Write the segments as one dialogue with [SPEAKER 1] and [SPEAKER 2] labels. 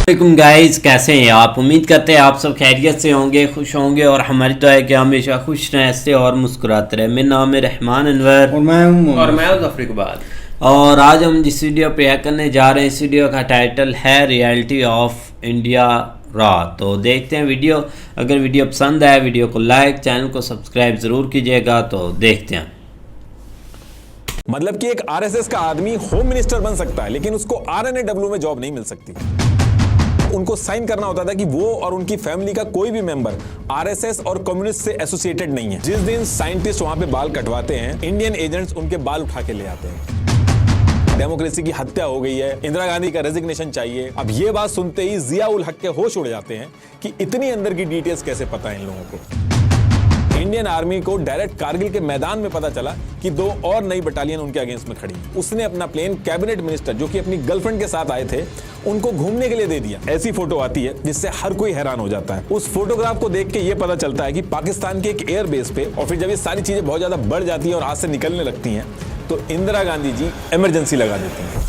[SPEAKER 1] वालेकुम गाइस, कैसे हैं आप। उम्मीद करते हैं आप सब खैरियत से होंगे, खुश होंगे और हमारी तो है कि हमेशा खुश रहें, हंसते और मुस्कुराते रहें। मेरा नाम है रहमान अनवर
[SPEAKER 2] और मैं हूं
[SPEAKER 3] और मैं ज़फर इकबाल।
[SPEAKER 1] और आज हम जिस वीडियो पे रिएक्ट करने जा रहे हैं, इस वीडियो का टाइटल है रियलिटी ऑफ इंडिया रॉ। तो देखते हैं वीडियो। अगर वीडियो पसंद आए वीडियो को लाइक, चैनल को सब्सक्राइब ज़रूर कीजिएगा। तो देखते हैं।
[SPEAKER 4] मतलब कि एक आरएसएस का आदमी होम मिनिस्टर बन सकता है, लेकिन उसको आरएनएडब्ल्यू में जॉब नहीं मिल सकती। उनको साइन करना होता था कि वो और उनकी फैमिली का कोई भी मेंबर आरएसएस और कम्युनिस्ट से एसोसिएटेड नहीं है। जिस दिन साइंटिस्ट वहां पे बाल कटवाते हैं, इंडियन एजेंट्स उनके बाल उठा के ले आते हैं। डेमोक्रेसी की हत्या हो गई है, इंदिरा गांधी का रेजिग्नेशन चाहिए। अब ये बात सुनते ही जिया उल हक के होश उड़ जाते हैं कि इतनी अंदर की डिटेल्स कैसे पता है इन लोगों को। इंडियन आर्मी को डायरेक्ट कारगिल के मैदान में पता चला कि 2 और नई बटालियन उनके अगेंस्ट में खड़ी। उसने अपना प्लेन कैबिनेट मिनिस्टर, जो कि अपनी गर्लफ्रेंड के साथ आए थे, उनको घूमने के लिए दे दिया। ऐसी फोटो आती है जिससे हर कोई हैरान हो जाता है। उस फोटोग्राफ को देख के ये पता चलता है कि पाकिस्तान के एक एयरबेस पे, और फिर जब ये सारी चीजें बहुत ज्यादा बढ़ जाती हैं और हाथ से निकलने लगती हैं, तो इंदिरा गांधी जी इमरजेंसी लगा देती हैं।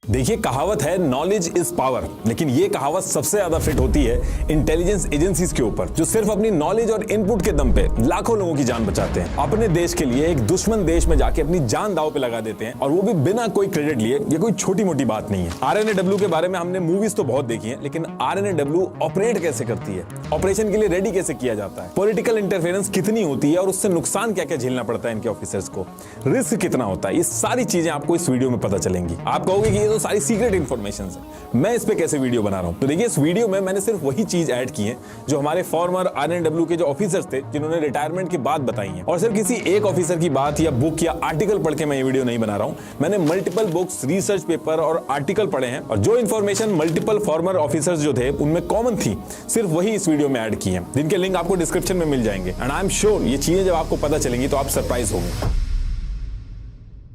[SPEAKER 4] देखिए, कहावत है नॉलेज इज पावर, लेकिन ये कहावत सबसे ज्यादा फिट होती है इंटेलिजेंस एजेंसीज के ऊपर, जो सिर्फ अपनी नॉलेज और इनपुट के दम पे लाखों लोगों की जान बचाते हैं। अपने देश के लिए एक दुश्मन देश में जाके अपनी जान दांव पे लगा देते हैं, और वो भी बिना कोई क्रेडिट लिए। ये कोई छोटी मोटी बात नहीं है। आरएनएडब्ल्यू के बारे में हमने मूवीज तो बहुत देखी है, लेकिन आरएनएडब्ल्यू ऑपरेट कैसे करती है, ऑपरेशन के लिए रेडी कैसे किया जाता है, पॉलिटिकल इंटरफेरेंस कितनी होती है और उससे नुकसान क्या क्या झेलना पड़ता है इनके ऑफिसर्स को, रिस्क कितना होता है, ये सारी चीजें आपको इस वीडियो में पता चलेंगी। आप कहोगे कि ये तो सारी सीक्रेट इंफॉर्मेशन है, मैं इस पे कैसे वीडियो बना रहा हूं। तो देखिए, इस वीडियो में मैंने सिर्फ वही चीज ऐड की है जो हमारे फॉर्मर आरएनएडब्ल्यू के जो ऑफिसर्स थे, जिन्होंने रिटायरमेंट की बात बताई है। और सिर्फ किसी एक ऑफिसर की बात या बुक या आर्टिकल पढ़ के मैं ये वीडियो नहीं बना रहा हूं। मैंने मल्टीपल बुक्स, रिसर्च पेपर और आर्टिकल पढ़े हैं, और जो इन्फॉर्मेशन मल्टीपल फॉर्मर ऑफिसर्स जो थे उनमें कॉमन थी, सिर्फ वही इस वीडियो में ऐड की है, जिनके लिंक आपको डिस्क्रिप्शन में मिल जाएंगे। एंड आई एम श्योर ये चीजें जब आपको पता चलेंगी तो आप सरप्राइज होंगे।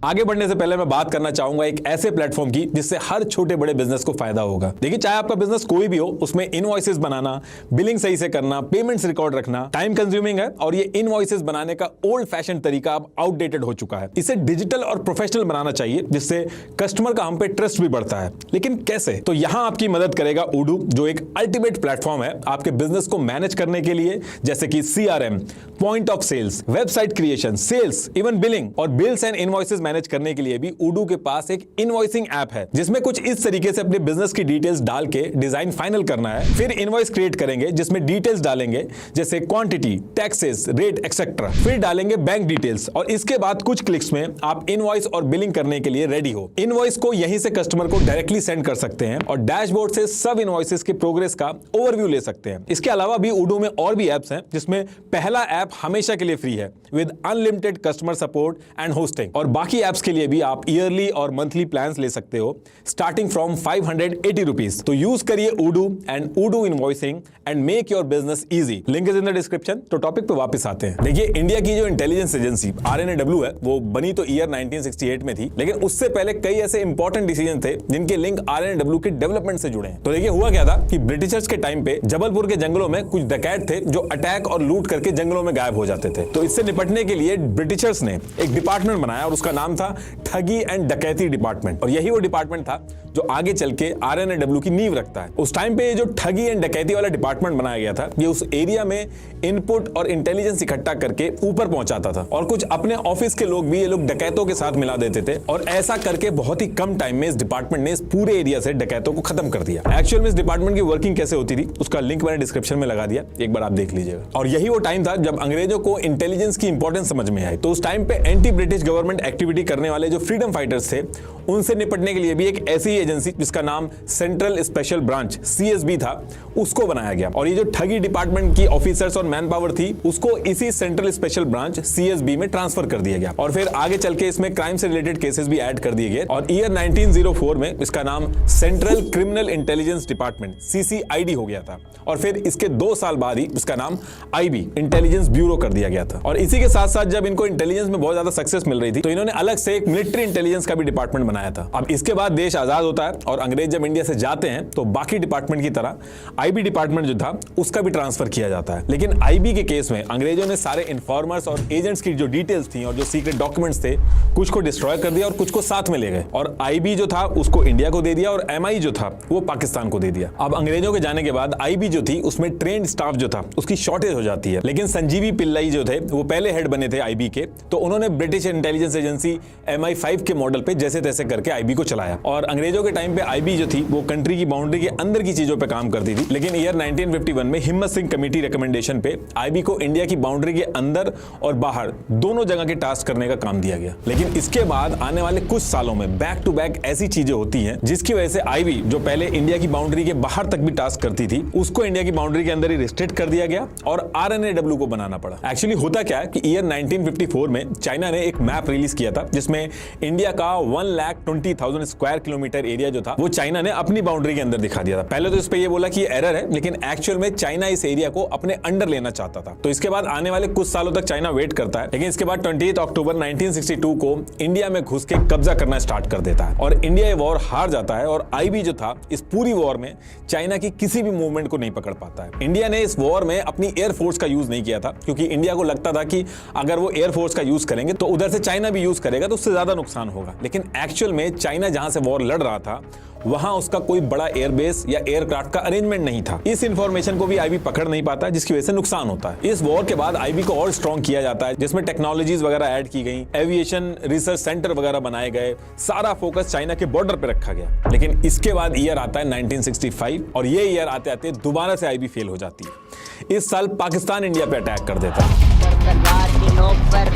[SPEAKER 4] आगे बढ़ने से पहले मैं बात करना चाहूंगा एक ऐसे प्लेटफॉर्म की जिससे हर छोटे बड़े बिजनेस को फायदा होगा। देखिए, चाहे आपका बिजनेस कोई भी हो, उसमें इनवॉइसेस बनाना, बिलिंग सही से करना, पेमेंट्स रिकॉर्ड रखना टाइम कंज्यूमिंग है, और ये इनवॉइसेस बनाने का ओल्ड फैशन तरीका अब आउटडेटेड हो चुका है। इसे डिजिटल और प्रोफेशनल बनाना चाहिए, जिससे कस्टमर का हम पे ट्रस्ट भी बढ़ता है। लेकिन कैसे? तो यहां आपकी मदद करेगा उडू, जो एक अल्टीमेट प्लेटफॉर्म है आपके बिजनेस को मैनेज करने के लिए, जैसे कि CRM, point of sales, website creation, sales, even billing और बिल्स एंड इनवॉइसेस मैनेज करने के लिए भी उडू के पास एक इनवॉइसिंग ऐप है, जिसमें कुछ इस तरीके से अपने बिजनेस की डिटेल्स डाल के डिजाइन फाइनल करना है। फिर इनवॉइस क्रिएट करेंगे, जिसमें डिटेल्स डालेंगे जैसे क्वांटिटी, टैक्सेस, रेट एक्सेट्रा। फिर डालेंगे बैंक डिटेल्स, और इसके बाद कुछ क्लिक्स में आप इनवॉइस और बिलिंग करने के लिए रेडी हो। इनवॉइस को यहीं से कस्टमर को डायरेक्टली सेंड कर सकते हैं, और डैशबोर्ड से सब इनवॉइसेस के प्रोग्रेस का ओवरव्यू ले सकते हैं। इसके अलावा भी उडू में और भी एप्स हैं, जिसमें पहला ऐप हमेशा के लिए फ्री है with unlimited customer support and hosting, और बाकी एप्स के लिए भी आप ईयरली और मंथली प्लान्स ले सकते हो, स्टार्टिंग फ्रॉम 580 रुपीज। तो यूज करिए उडू एंड उडू invoicing and make your business easy. Link is in the description. तो टॉपिक पे वापस आते हैं। देखिए, इंडिया की जो इंटेलिजेंस एजेंसी आरएनएडब्ल्यू है, वो बनी तो ईयर 1968 में थी, लेकिन उससे पहले कई ऐसे इंपॉर्टेंट डिसीजन थे जिनके लिंक आरएनएडब्ल्यू के डेवलपमेंट से जुड़े हैं। तो देखिए, हुआ क्या था कि ब्रिटिशर्स के टाइम पे जबलपुर के जंगलों में कुछ डकैत थे जो अटैक और लूट करके जंगलों में गायब हो जाते थे। तो इससे निपटने के लिए ब्रिटिशर्स ने एक डिपार्टमेंट बनाया, और उसका नाम था ठगी एंड डकैती डिपार्टमेंट। और यही वो डिपार्टमेंट था जो आगे चल के आरएनएडब्ल्यू की नींव रखता है। उस टाइम पे जो ठगी एंड डकैती वाला डिपार्टमेंट बनाया गया था, ये उस एरिया में इनपुट और इंटेलिजेंस इकट्ठा करके ऊपर पहुंचाता था, और कुछ अपने ऑफिस के लोग भी ये लोग डकैतों के साथ मिला देते थे। और ऐसा करके बहुत ही कम टाइम में इस डिपार्टमेंट ने इस पूरे एरिया से डकैतों को खत्म कर दिया। एक्चुअल में इस डिपार्टमेंट की वर्किंग कैसे होती थी, उसका लिंक मैंने डिस्क्रिप्शन में लगा दिया, एक बार आप देख लीजिएगा। और यही वो टाइम था जब अंग्रेजों को इंटेलिजेंस की इंपॉर्टेंस समझ में आई। तो उस टाइम पे एंटी ब्रिटिश गवर्नमेंट एक्टिविटी करने वाले जो फ्रीडम फाइटर्स थे, उनसे निपटने के लिए भी एक ऐसी एजेंसी, जिसका नाम सेंट्रल स्पेशल ब्रांच CSB था, उसको बनाया गया। और ये जो ठगी डिपार्टमेंट की ऑफिसर्स और मैन पावर थी, उसको इसी सेंट्रल स्पेशल ब्रांच CSB में ट्रांसफर कर दिया गया। और फिर आगे चल के इसमें क्राइम से रिलेटेड केसेस भी ऐड कर दिए गए, और ईयर 1904 में इसका नाम central criminal intelligence department CCID हो गया था। और फिर इसके 2 साल बाद ही इसका नाम IB इंटेलिजेंस ब्यूरो कर दिया गया था। और इसी के साथ साथ जब इनको इंटेलिजेंस में बहुत ज्यादा सक्सेस मिल रही थी, तो इन्होंने अलग से एक मिलिट्री इंटेलिजेंस का भी डिपार्टमेंट बनाया था। अब इसके बाद देश आजाद होता है और अंग्रेज जब इंडिया से जाते हैं तो बाकी डिपार्टमेंट की तरह आईबी डिपार्टमेंट जो था उसका भी ट्रांसफर किया जाता है। लेकिन आईबी के केस में अंग्रेजों ने सारे इन्फॉर्मर्स और एजेंट्स की जो डिटेल्स थी और जो सीक्रेट डॉक्यूमेंट्स थे कुछ को डिस्ट्रॉय कर दिया और कुछ को साथ में ले गए, और आईबी जो था उसको इंडिया को दे दिया और एमआई जो था वो पाकिस्तान को दे दिया। अब अंग्रेजों के जाने के बाद आईबी जो थी उसमें ट्रेंड स्टाफ जो था उसकी शॉर्टेज हो जाती है। लेकिन संजीवी पिल्लाई जो थे वो पहले हेड बने थे आईबी के, तो उन्होंने ब्रिटिश इंटेलिजेंस एजेंसी MI5 के मॉडल पे जैसे तैसे करके आईबी को चलाया। और अंग्रेजों के टाइम पे आईबी जो थी वो कंट्री की बाउंड्री के अंदर की चीजों पे काम करती थी। लेकिन ईयर 1951 में हिम्मत सिंह कमेटी रिकमेंडेशन पे आईबी को इंडिया की बाउंड्री के अंदर और बाहर दोनों जगह के टास्क करने का काम दिया गया। लेकिन इसके बाद आने वाले कुछ सालों में बैक टू बैक ऐसी चीजें होती हैं जिसकी वजह से आईबी जो पहले इंडिया की बाउंड्री के बाहर तक भी टास्क करती थी उसको इंडिया की बाउंड्री के अंदर ही रिस्ट्रिक्ट कर दिया गया और RNAW को बनाना पड़ा। एक्चुअली होता क्या है कि ईयर 1954 में चाइना ने एक मैप रिलीज किया था जिसमें इंडिया का 1,20,000 स्क्वायर किलोमीटर एरिया जो था वो चाइना ने अपनी बाउंड्री के अंदर दिखा दिया था। पहले तो इस पे ये बोला कि ये एरर है, लेकिन एक्चुअल में चाइना इस एरिया को अपने अंडर लेना चाहता था। तो इसके बाद आने वाले कुछ सालों तक चाइना वेट करता है, लेकिन इसके बाद 28 अक्टूबर 1962 को इंडिया में घुस के कब्जा करना स्टार्ट कर देता है और इंडिया ये वॉर हार जाता है। और आईबी जो था इस पूरी वॉर में चाइना की किसी भी मूवमेंट को नहीं पकड़ पाता है। इंडिया ने इस वॉर में अपनी एयरफोर्स का यूज नहीं किया था क्योंकि इंडिया को लगता था कि अगर वो एयरफोर्स का यूज करेंगे तो उधर से चाइना भी यूज करेगा तो उससे ज्यादा नुकसान होगा। लेकिन एक्चुअल में चाइना जहां से वॉर लड़ रहा था वहां उसका कोई बड़ा एयरबेस या एयरक्राफ्ट का अरेंजमेंट नहीं था। इस इंफॉर्मेशन को भी आईबी पकड़ नहीं पाता जिसकी वजह से नुकसान होता है। इस वॉर के बाद आईबी को और स्ट्रॉन्ग किया जाता है जिसमें टेक्नोलॉजीज वगैरह ऐड की गई, एविएशन रिसर्च सेंटर वगैरह बनाए गए, सारा फोकस चाइना के बॉर्डर पे रखा गया। लेकिन इसके बाद ईयर आता है 1965 और ये ईयर आते आते दोबारा से आईबी फेल हो जाती है। इस साल पाकिस्तान इंडिया पे अटैक कर देता है।
[SPEAKER 2] सरकार की नोक पर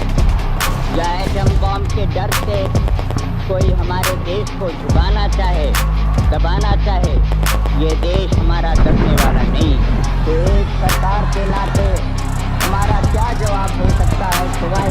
[SPEAKER 2] या एटम बॉम्ब के डर से कोई हमारे देश को झुकाना चाहे, दबाना चाहे, ये देश हमारा डरने वाला नहीं। तो एक सरकार के नाते हमारा क्या जवाब हो सकता है सिवाय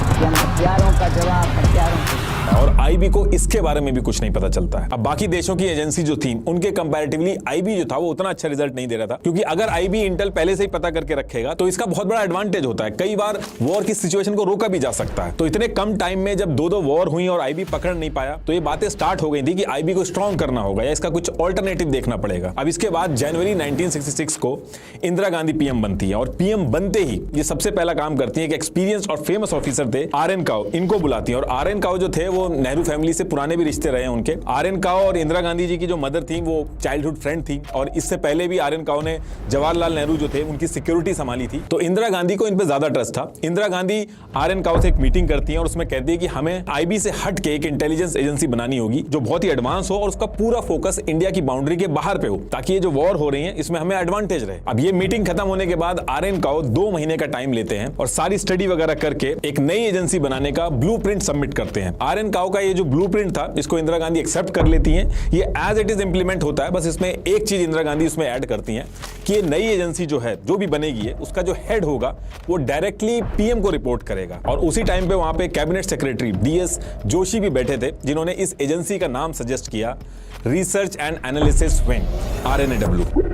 [SPEAKER 2] कि हम हथियारों का जवाब हथियारों को।
[SPEAKER 4] और आईबी को इसके बारे में भी कुछ नहीं पता चलता है। अब बाकी देशों की एजेंसी जो थी उनके कंपैरेटिवली आईबी जो था वो उतना अच्छा रिजल्ट नहीं दे रहा था, क्योंकि अगर आईबी इंटेल पहले से ही पता करके रखेगा तो इसका बहुत बड़ा एडवांटेज होता है। कई बार वॉर की सिचुएशन को रोका भी जा सकता है। तो इतने कम टाइम में जब दो वॉर हुई और आईबी पकड़ नहीं पाया तो ये बातें स्टार्ट हो गई थी कि आईबी को स्ट्रॉन्ग करना होगा या इसका कुछ ऑल्टरनेटिव देखना पड़ेगा। अब इसके बाद जनवरी 1966 को इंदिरा गांधी पीएम बनती है और पीएम बनते ही ये सबसे पहला काम करती है कि एक्सपीरियंस और फेमस ऑफिसर थे RN काओ, इनको बुलाती है। और RN काओ जो थे वो नेहरू फैमिली से पुराने भी रिश्ते रहे हैं उनके। RN काओ और इंदिरा गांधी जी की जो मदर थी वो चाइल्डहुड फ्रेंड थी और इससे पहले भी RN काओ ने जवाहरलाल नेहरू जो थे उनकी सिक्योरिटी संभाली थी। तो इंदिरा गांधी को इन पे ज्यादा ट्रस्ट था। इंदिरा गांधी RN काओ से एक मीटिंग करती है और उसमें कहती है कि हमें आईबी से हट के एक इंटेलिजेंस एजेंसी बनानी होगी जो बहुत ही एडवांस हो और उसका पूरा फोकस इंडिया की बाउंड्री के बाहर पे हो, ताकि ये जो वॉर हो रही है इसमें हमें एडवांटेज रहे। अब ये मीटिंग खत्म होने के बाद RN काओ 2 महीने का टाइम लेते हैं और सारी स्टडी वगैरह करके एक नई एजेंसी बनाने का ब्लूप्रिंट सबमिट करते हैं। RN काओ का ये जो ब्लूप्रिंट था इसको इंदिरा गांधी एक्सेप्ट कर लेती हैं। ये एज इट इज इंप्लीमेंट होता है। बस इसमें एक चीज इंदिरा गांधी उसमें ऐड करती हैं कि ये नई एजेंसी जो है जो भी बनेगी है उसका जो हेड होगा वो डायरेक्टली पीएम को रिपोर्ट करेगा। और उसी टाइम पे वहां पे कैबिनेट सेक्रेटरी DS जोशी भी बैठे थे जिन्होंने इस एजेंसी का नाम सजेस्ट किया, research and analysis wing RNAW।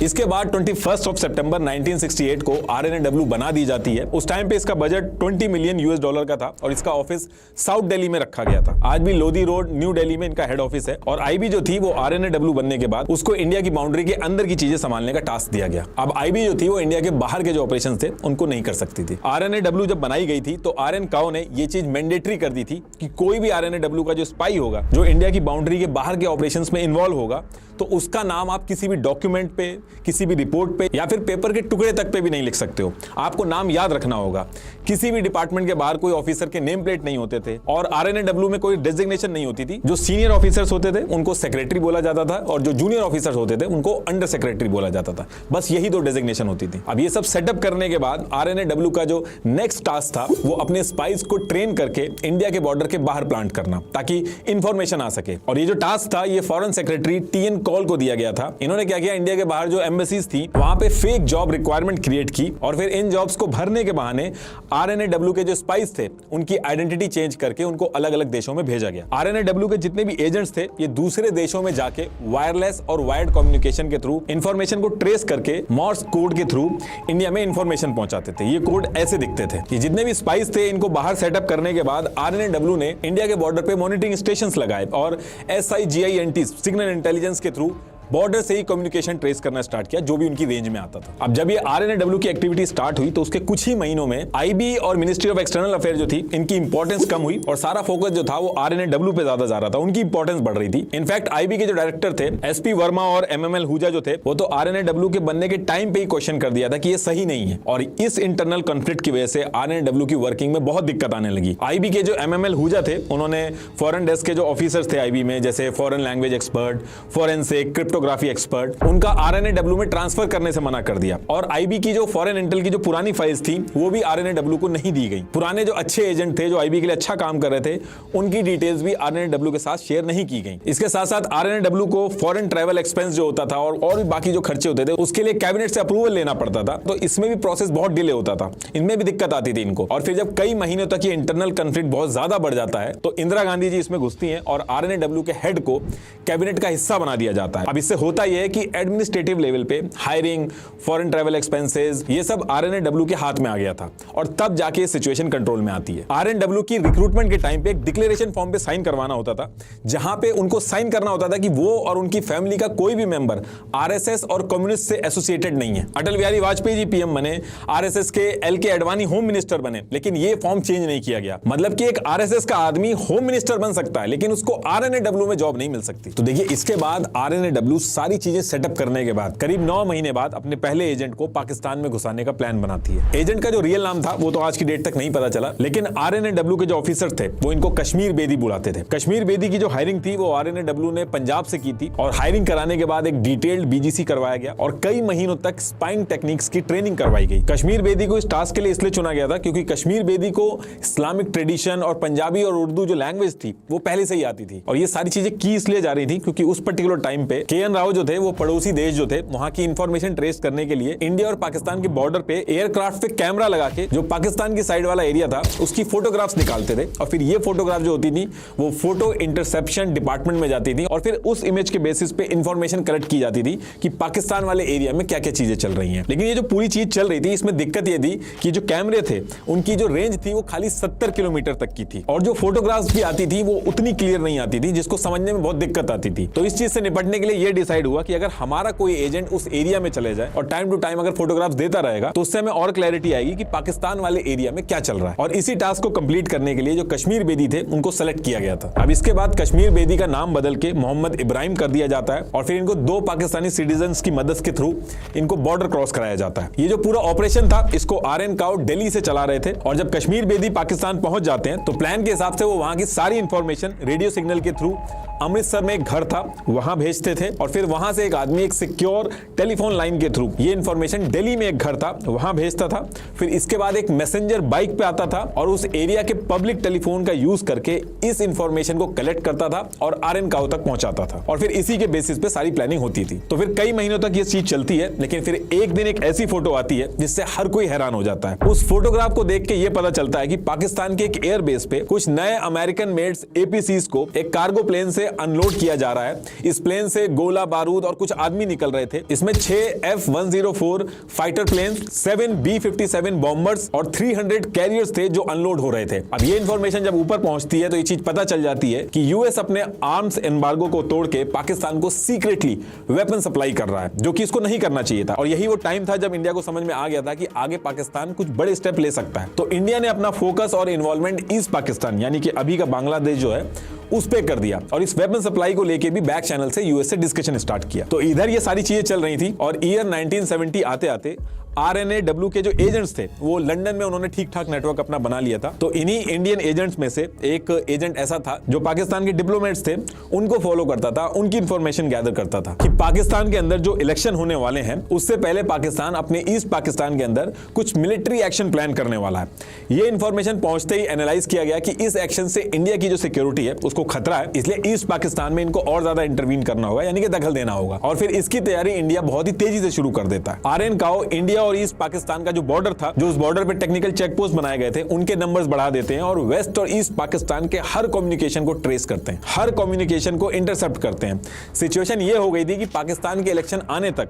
[SPEAKER 4] इसके बाद 21 सितंबर 1968 को RNAW बना दी जाती है। उस टाइम पे इसका बजट $20 मिलियन का था और इसका ऑफिस साउथ दिल्ली में रखा गया था। आज भी लोधी रोड न्यू दिल्ली में इनका हेड ऑफिस है। और आईबी जो थी वो RNAW बनने के बाद उसको इंडिया की बाउंड्री के अंदर की चीजें संभालने का टास्क दिया गया। अब आईबी जो थी वो इंडिया के बाहर के जो ऑपरेशन थे उनको नहीं कर सकती थी। RNAW जब बनाई गई थी तो RN काओ ने ये चीज मैंडेटरी कर दी थी कि कोई भी RNAW का जो स्पाई होगा जो इंडिया की बाउंड्री के बाहर के ऑपरेशन में इन्वॉल्व होगा तो उसका नाम आप किसी भी डॉक्यूमेंट पे, किसी भी रिपोर्ट पे या फिर पेपर के टुकड़े तक पे भी नहीं लिख सकते हो। आपको नाम याद रखना होगा। किसी भी डिपार्टमेंट के बाहर कोई ऑफिसर के नेम प्लेट नहीं होते थे और RNAW में कोई डेजिग्नेशन नहीं होती थी। जो सीनियर ऑफिसर्स होते थे उनको सेक्रेटरी बोला जाता था और जो जूनियर ऑफिसर्स होते थे उनको अंडर सेक्रेटरी बोला जाता था। बस यही 2 डेजिग्नेशन होती थी। अब ये सब सेटअप करने के बाद RNAW का जो नेक्स्ट टास्क था वो अपने स्पाइस को ट्रेन करके इंडिया के बॉर्डर के बाहर प्लांट करना ताकि इंफॉर्मेशन आ सके। और ये जो टास्क था ये फॉरेन सेक्रेटरी TN कॉल को दिया गया था। इन्होंने क्या किया, इंडिया के बाहर जो जो एम्बेसीज थी वहां पे फेक जॉब रिक्वायरमेंट क्रिएट की और फिर इन जॉब्स को भरने के बहाने RNAW के जो स्पाइस थे उनकी आइडेंटिटी चेंज करके उनको अलग अलग देशों में भेजा गया। RNAW के जितने भी एजेंट्स थे ये दूसरे देशों में जाके वायरलेस और वायर्ड कम्युनिकेशन के थ्रू इंफॉर्मेशन को ट्रेस करके मॉर्स कोड के थ्रू इंडिया में इंफॉर्मेशन पहुंचाते थे। ये कोड ऐसे दिखते थे। ये जितने भी स्पाइस थे इनको बाहर सेटअप करने के बाद RNAW ने इंडिया के बॉर्डर पे मॉनिटरिंग स्टेशंस लगाए और SIGINT सिग्नल इंटेलिजेंस के थ्रू बॉर्डर से ही कम्युनिकेशन ट्रेस करना स्टार्ट किया जो भी उनकी रेंज में आता था। अब जब ये RNAW की एक्टिविटी स्टार्ट हुई तो उसके कुछ ही महीनों में IB और मिनिस्ट्री ऑफ एक्सटर्नल अफेयर जो थी इनकी इंपॉर्टेंस कम हुई और सारा फोकस जो था वो RNAW पे ज्यादा जा रहा था, उनकी इंपॉर्टेंस बढ़ रही थी। इनफैक्ट IB के जो डायरेक्टर थे SP वर्मा और MML हुजा जो थे वो तो RNAW के बनने के टाइम पे ही क्वेश्चन कर दिया था कि ये सही नहीं है और इस इंटरनल कॉन्फ्लिक्ट की वजह से RNAW की वर्किंग में बहुत दिक्कत आने लगी। IB के जो MML हुजा थे उन्होंने फॉरेन डेस्क के जो ऑफिसर्स थे IB में जैसे foreign language expert, forensic, cryptography expert, उनका RNAW में ट्रांसफर करने से मना कर दिया और IB की जो फॉरेन इंटेल की जो पुरानी फाइल्स थी वो भी RNAW को नहीं दी गई। पुराने जो अच्छे एजेंट थे जो IB के लिए अच्छा काम कर रहे थे उनकी डिटेल्स भी RNAW के साथ शेयर नहीं की गई। इसके साथ साथ RNAW को फॉरेन ट्रैवल एक्सपेंस जो होता था और भी बाकी जो खर्चे होते थे उसके लिए कैबिनेट से अप्रूवल लेना पड़ता था, तो इसमें भी प्रोसेस बहुत डिले होता था, इनमें भी दिक्कत आती थी इनको। और फिर जब कई महीनों तक ये इंटरनल कॉन्फ्लिक्ट बहुत ज्यादा बढ़ जाता है तो इंदिरा गांधी जी इसमें घुसती हैं और RNAW के हेड को कैबिनेट का हिस्सा बना दिया जाता है। अब इससे होता यह है कि एडमिनिस्ट्रेटिव लेवल पे हायरिंग, फॉरेन ट्रैवल एक्सपेंसेस ये सब RNAW के हाथ में आ गया था और तब जाके सिचुएशन कंट्रोल में आती है। RNAW की रिक्रूटमेंट के टाइम पे एक डिक्लेरेशन फॉर्म पे साइन करवाना होता था जहां पे उनको साइन करना होता था कि वो और उनकी फैमिली का कोई भी मेंबर RSS और कम्युनिस्ट से एसोसिएटेड नहीं है। अटल बिहारी वाजपेयी जी PM बने, RSS के LK अडवाणी होम मिनिस्टर बने, लेकिन ये फॉर्म चेंज नहीं किया गया। मतलब कि एक RSS का आदमी होम मिनिस्टर बन सकता है लेकिन उसको RNAW में जॉब नहीं मिल सकती। तो देखिए इसके बाद RNAW सारी चीजें सेटअप करने के बाद करीब 9 महीने बाद अपने पहले एजेंट को पाकिस्तान में घुसाने का प्लान बनाती है। एजेंट का जो रियल नाम था वो तो आज की डेट तक नहीं पता चला, लेकिन RNAW के जो ऑफिसर थे वो इनको कश्मीर बेदी बुलाते थे। कश्मीर बेदी की जो हायरिंग थी वो RNAW ने पंजाब से की थी और हायरिंग कराने के बाद एक डिटेल्ड BGC करवाया गया और कई महीनों तक स्पाइंग टेक्निक्स की ट्रेनिंग करवाई गई। कश्मीर बेदी को इस टास्क के लिए इसलिए चुना गया था क्योंकि कश्मीर बेदी को इस्लामिक ट्रेडिशन और पंजाबी और उर्दू जो लैंग्वेज थी वो पहले से ही आती थी और ये सारी चीजें की इसलिए जा रही थी क्योंकि उस पर्टिकुलर टाइम पे KN राव जो थे वो पड़ोसी देश जो थे वहां की इंफॉर्मेशन ट्रेस करने के लिए इंडिया और पाकिस्तान के बॉर्डर पे एयरक्राफ्ट पे कैमरा लगा के जो पाकिस्तान की साइड वाला एरिया था उसकी फोटोग्राफ्स निकालते थे और फिर ये फोटोग्राफ जो होती थी वो फोटो इंटरसेप्शन डिपार्टमेंट में जाती थी और फिर उस इमेज के बेसिस पे इंफॉर्मेशन कलेक्ट की जाती थी कि पाकिस्तान वाले एरिया में क्या क्या चीजें चल रही हैं। लेकिन ये जो पूरी चीज चल रही थी इसमें दिक्कत ये थी कि जो कैमरे थे उनकी जो रेंज थी वो खाली 70 किलोमीटर तक की थी और जो फोटोग्राफ्स भी आती थी वो उतनी क्लियर नहीं आती थी जिसको समझने में बहुत दिक्कत आती थी। तो इस चीज से निपटने के लिए ये डिसाइड हुआ कि अगर हमारा कोई एजेंट उस एरिया में चले जाए और टाइम टू टाइम अगर फोटोग्राफ्स देता रहेगा तो उससे हमें और क्लैरिटी आएगी कि पाकिस्तान वाले एरिया में क्या चल रहा है। और इसी टास्क को कंप्लीट करने के लिए जो कश्मीर बेदी थे उनको सेलेक्ट किया गया था। अब इसके बाद कश्मीर बेदी का नाम बदल के मोहम्मद इब्राहिम कर दिया जाता है और फिर इनको 2 पाकिस्तानी सिटीजन्स की मदद के थ्रू इनको बॉर्डर क्रॉस कराया जाता है। ये जो पूरा ऑपरेशन था इसको RN काउ दिल्ली से चला रहे थे और जब कश्मीर बेदी पाकिस्तान पहुंच जाते हैं तो प्लान के हिसाब से वो वहां की सारी इंफॉर्मेशन रेडियो सिग्नल के थ्रू अमृतसर में एक घर था वहां भेजते थे और फिर वहां से एक आदमी एक सिक्योर टेलीफोन लाइन के थ्रू ये इंफॉर्मेशन दिल्ली में एक घर था वहां भेजता था। फिर इसके बाद एक मैसेंजर बाइक पे आता था और उस एरिया के पब्लिक टेलीफोन का यूज करके इस इंफॉर्मेशन को कलेक्ट करता था और RN काउ तक पहुंचाता था और फिर इसी के बेसिस पे सारी प्लानिंग होती थी। तो फिर कई महीनों तक ये चीज चलती है लेकिन फिर एक दिन एक ऐसी फोटो आती है जिससे हर कोई हैरान हो जाता है। उस फोटोग्राफ को देख के ये पता चलता है कि पाकिस्तान के एक एयरबेस पे कुछ नए अमेरिकन मेड्स APCs को एक कार्गो प्लेन से अनलोड किया जा रहा है। इस प्लेन से गोला बारूद और कुछ आदमी निकल रहे थे। इसमें 6 F-104 fighter plane, 7 B-57 bombers और 300 कैरियर्स थे जो अनलोड हो रहे थे। अब ये इंफॉर्मेशन जब ऊपर पहुंचती है तो ये चीज पता चल जाती है कि US अपने आर्म्स एम्बार्गो को तोड़ के पाकिस्तान को सीक्रेटली वेपन सप्लाई कर रहा है जो कि इसको नहीं करना चाहिए था और यही वो टाइम था जब इंडिया को समझ में आ गया था कि आगे पाकिस्तान कुछ बड़े स्टेप ले सकता है। तो इंडिया ने अपना फोकस और इन्वॉल्वमेंट ईस्ट पाकिस्तान यानी कि अभी का बांग्लादेश जो है उस पे कर दिया और इस वेपन सप्लाई को लेके भी बैक चैनल से US से डिस्कशन स्टार्ट किया। तो इधर ये सारी चीजें चल रही थी और ईयर 1970 आते आते RNAW के जो एजेंट्स थे वो लंदन में उन्होंने ठीक ठाक नेटवर्क अपना बना लिया था। तो इन्हीं इंडियन एजेंट्स में से एक एजेंट ऐसा था जो पाकिस्तान के डिप्लोमेट्स थे उनको फॉलो करता था, उनकी इंफॉर्मेशन गैदर करता था कि पाकिस्तान के अंदर जो इलेक्शन होने वाले हैं उससे पहले पाकिस्तान अपने ईस्ट पाकिस्तान के अंदर कुछ मिलिट्री एक्शन प्लान करने वाला है। ये इंफॉर्मेशन पहुंचते ही एनालाइज किया गया कि इस एक्शन से इंडिया की जो सिक्योरिटी है उसको खतरा है, इसलिए ईस्ट पाकिस्तान में इनको और ज्यादा इंटरवीन करना होगा, यानी कि दखल देना होगा। और फिर इसकी तैयारी इंडिया बहुत ही तेजी से शुरू कर देता है। आरएन काओ इंडिया और ईस्ट पाकिस्तान का जो बॉर्डर था, जो उस बॉर्डर पे टेक्निकल चेक पोस्ट बनाए गए थे, उनके नंबर्स बढ़ा देते हैं और वेस्ट और ईस्ट पाकिस्तान के हर कम्युनिकेशन को ट्रेस करते हैं, हर कम्युनिकेशन को इंटरसेप्ट करते हैं। सिचुएशन ये हो गई थी कि पाकिस्तान के इलेक्शन आने तक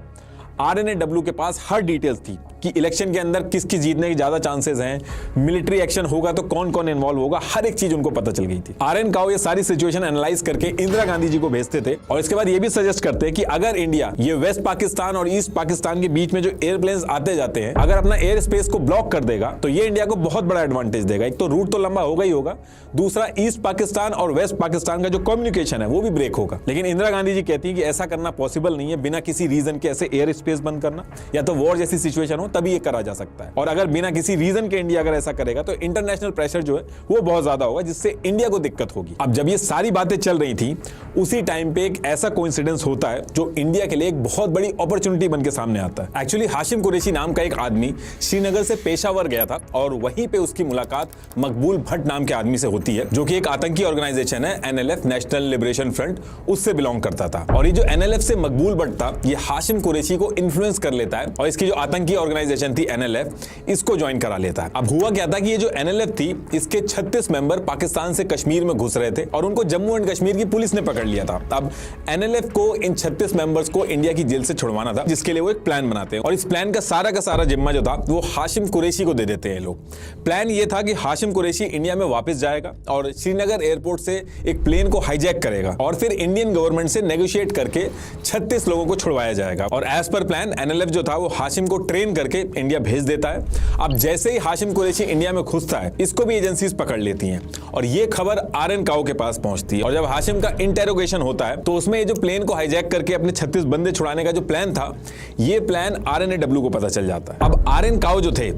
[SPEAKER 4] RNAW के पास हर डिटेल्स थी कि इलेक्शन के अंदर किसकी जीतने की ज्यादा चांसेस हैं, मिलिट्री एक्शन होगा तो कौन कौन इन्वॉल्व होगा, हर एक चीज उनको पता चल गई थी। आरएन काओ ये सारी सिचुएशन एनालाइज करके इंदिरा गांधी जी को भेजते थे और इसके बाद ये भी सजेस्ट करते कि अगर इंडिया ये वेस्ट पाकिस्तान और ईस्ट पाकिस्तान के बीच में जो एयरप्लेन्स आते जाते हैं, अगर अपना एयर स्पेस को ब्लॉक कर देगा तो ये इंडिया को बहुत बड़ा एडवांटेज देगा। एक तो रूट तो लंबा होगा ही होगा, दूसरा ईस्ट पाकिस्तान और वेस्ट पाकिस्तान का जो कम्युनिकेशन है वो भी ब्रेक होगा। लेकिन इंदिरा गांधी जी कहती है कि ऐसा करना पॉसिबल नहीं है, बिना किसी रीजन के ऐसे एयर स्पेस बंद करना, या तो वॉर जैसी सिचुएशन हो तभी ये करा जा सकता है। और अगर बिना किसी रीजन के इंडिया अगर ऐसा करेगा तो इंटरनेशनल प्रेशर जो है वो बहुत ज्यादा होगा, जिससे इंडिया को दिक्कत होगी। अब जब ये सारी बातें चल रही थी उसी टाइम पे एक ऐसा कोइंसिडेंस होता है जो इंडिया के लिए एक बहुत बड़ी अपॉर्चुनिटी बन के सामने आता है। एक्चुअली हाशिम कुरैशी नाम का एक आदमी श्रीनगर से पेशावर गया था और वहीं पे उसकी मुलाकात मकबूल भट्ट नाम के आदमी से होती है, जो कि एक आतंकी ऑर्गेनाइजेशन है NLF, नेशनल लिबरेशन फ्रंट, उससे बिलोंग करता था। और ये जो NLF से मकबूल भट्ट था ये हाशिम कुरैशी को इन्फ्लुएंस कर लेता है और इसकी जो आतंकी ऑर्गेनाइजेशन थी NLF, इसको ज्वाइन करा लेता है। अब हुआ क्या था कि ये जो NLF थी इसके 36 मेंबर पाकिस्तान से कश्मीर में घुस रहे थे और उनको जम्मू एंड कश्मीर की पुलिस ने पकड़ लिया था। अब NLF को इन 36 मेंबर्स को इंडिया की जेल से छुड़वाना था, जिसके लिए वो एक प्लान बनाते हैं और इस प्लान का सारा जिम्मा जो था वो हाशिम कुरैशी को दे देते हैं लोग। प्लान ये था कि हाशिम कुरैशी इंडिया में वापस जाएगा और श्रीनगर एयरपोर्ट से एक प्लेन को हाईजैक करेगा और फिर इंडियन गवर्नमेंट से नेगोशिएट करके 36 लोगों को छुड़वाया जाएगा। और एज पर प्लान NLF जो था वो हाशिम को ट्रेन करके इंडिया भेज देता है। अब जैसे ही हाशिम कुरैशी इंडिया में घुसता है इसको भी एजेंसीज पकड़ लेती हैं और ये खबर आरएन काओ के पास पहुंचती है। और जब हाशिम का इंटेरोगेशन होता है तो उसमें ये जो प्लेन को हाईजैक करके अपने 36 बंदे छुड़ाने का जो प्लान था, ये प्लान RNAW को पता चल जाता है। अब आरएन काओ जो थे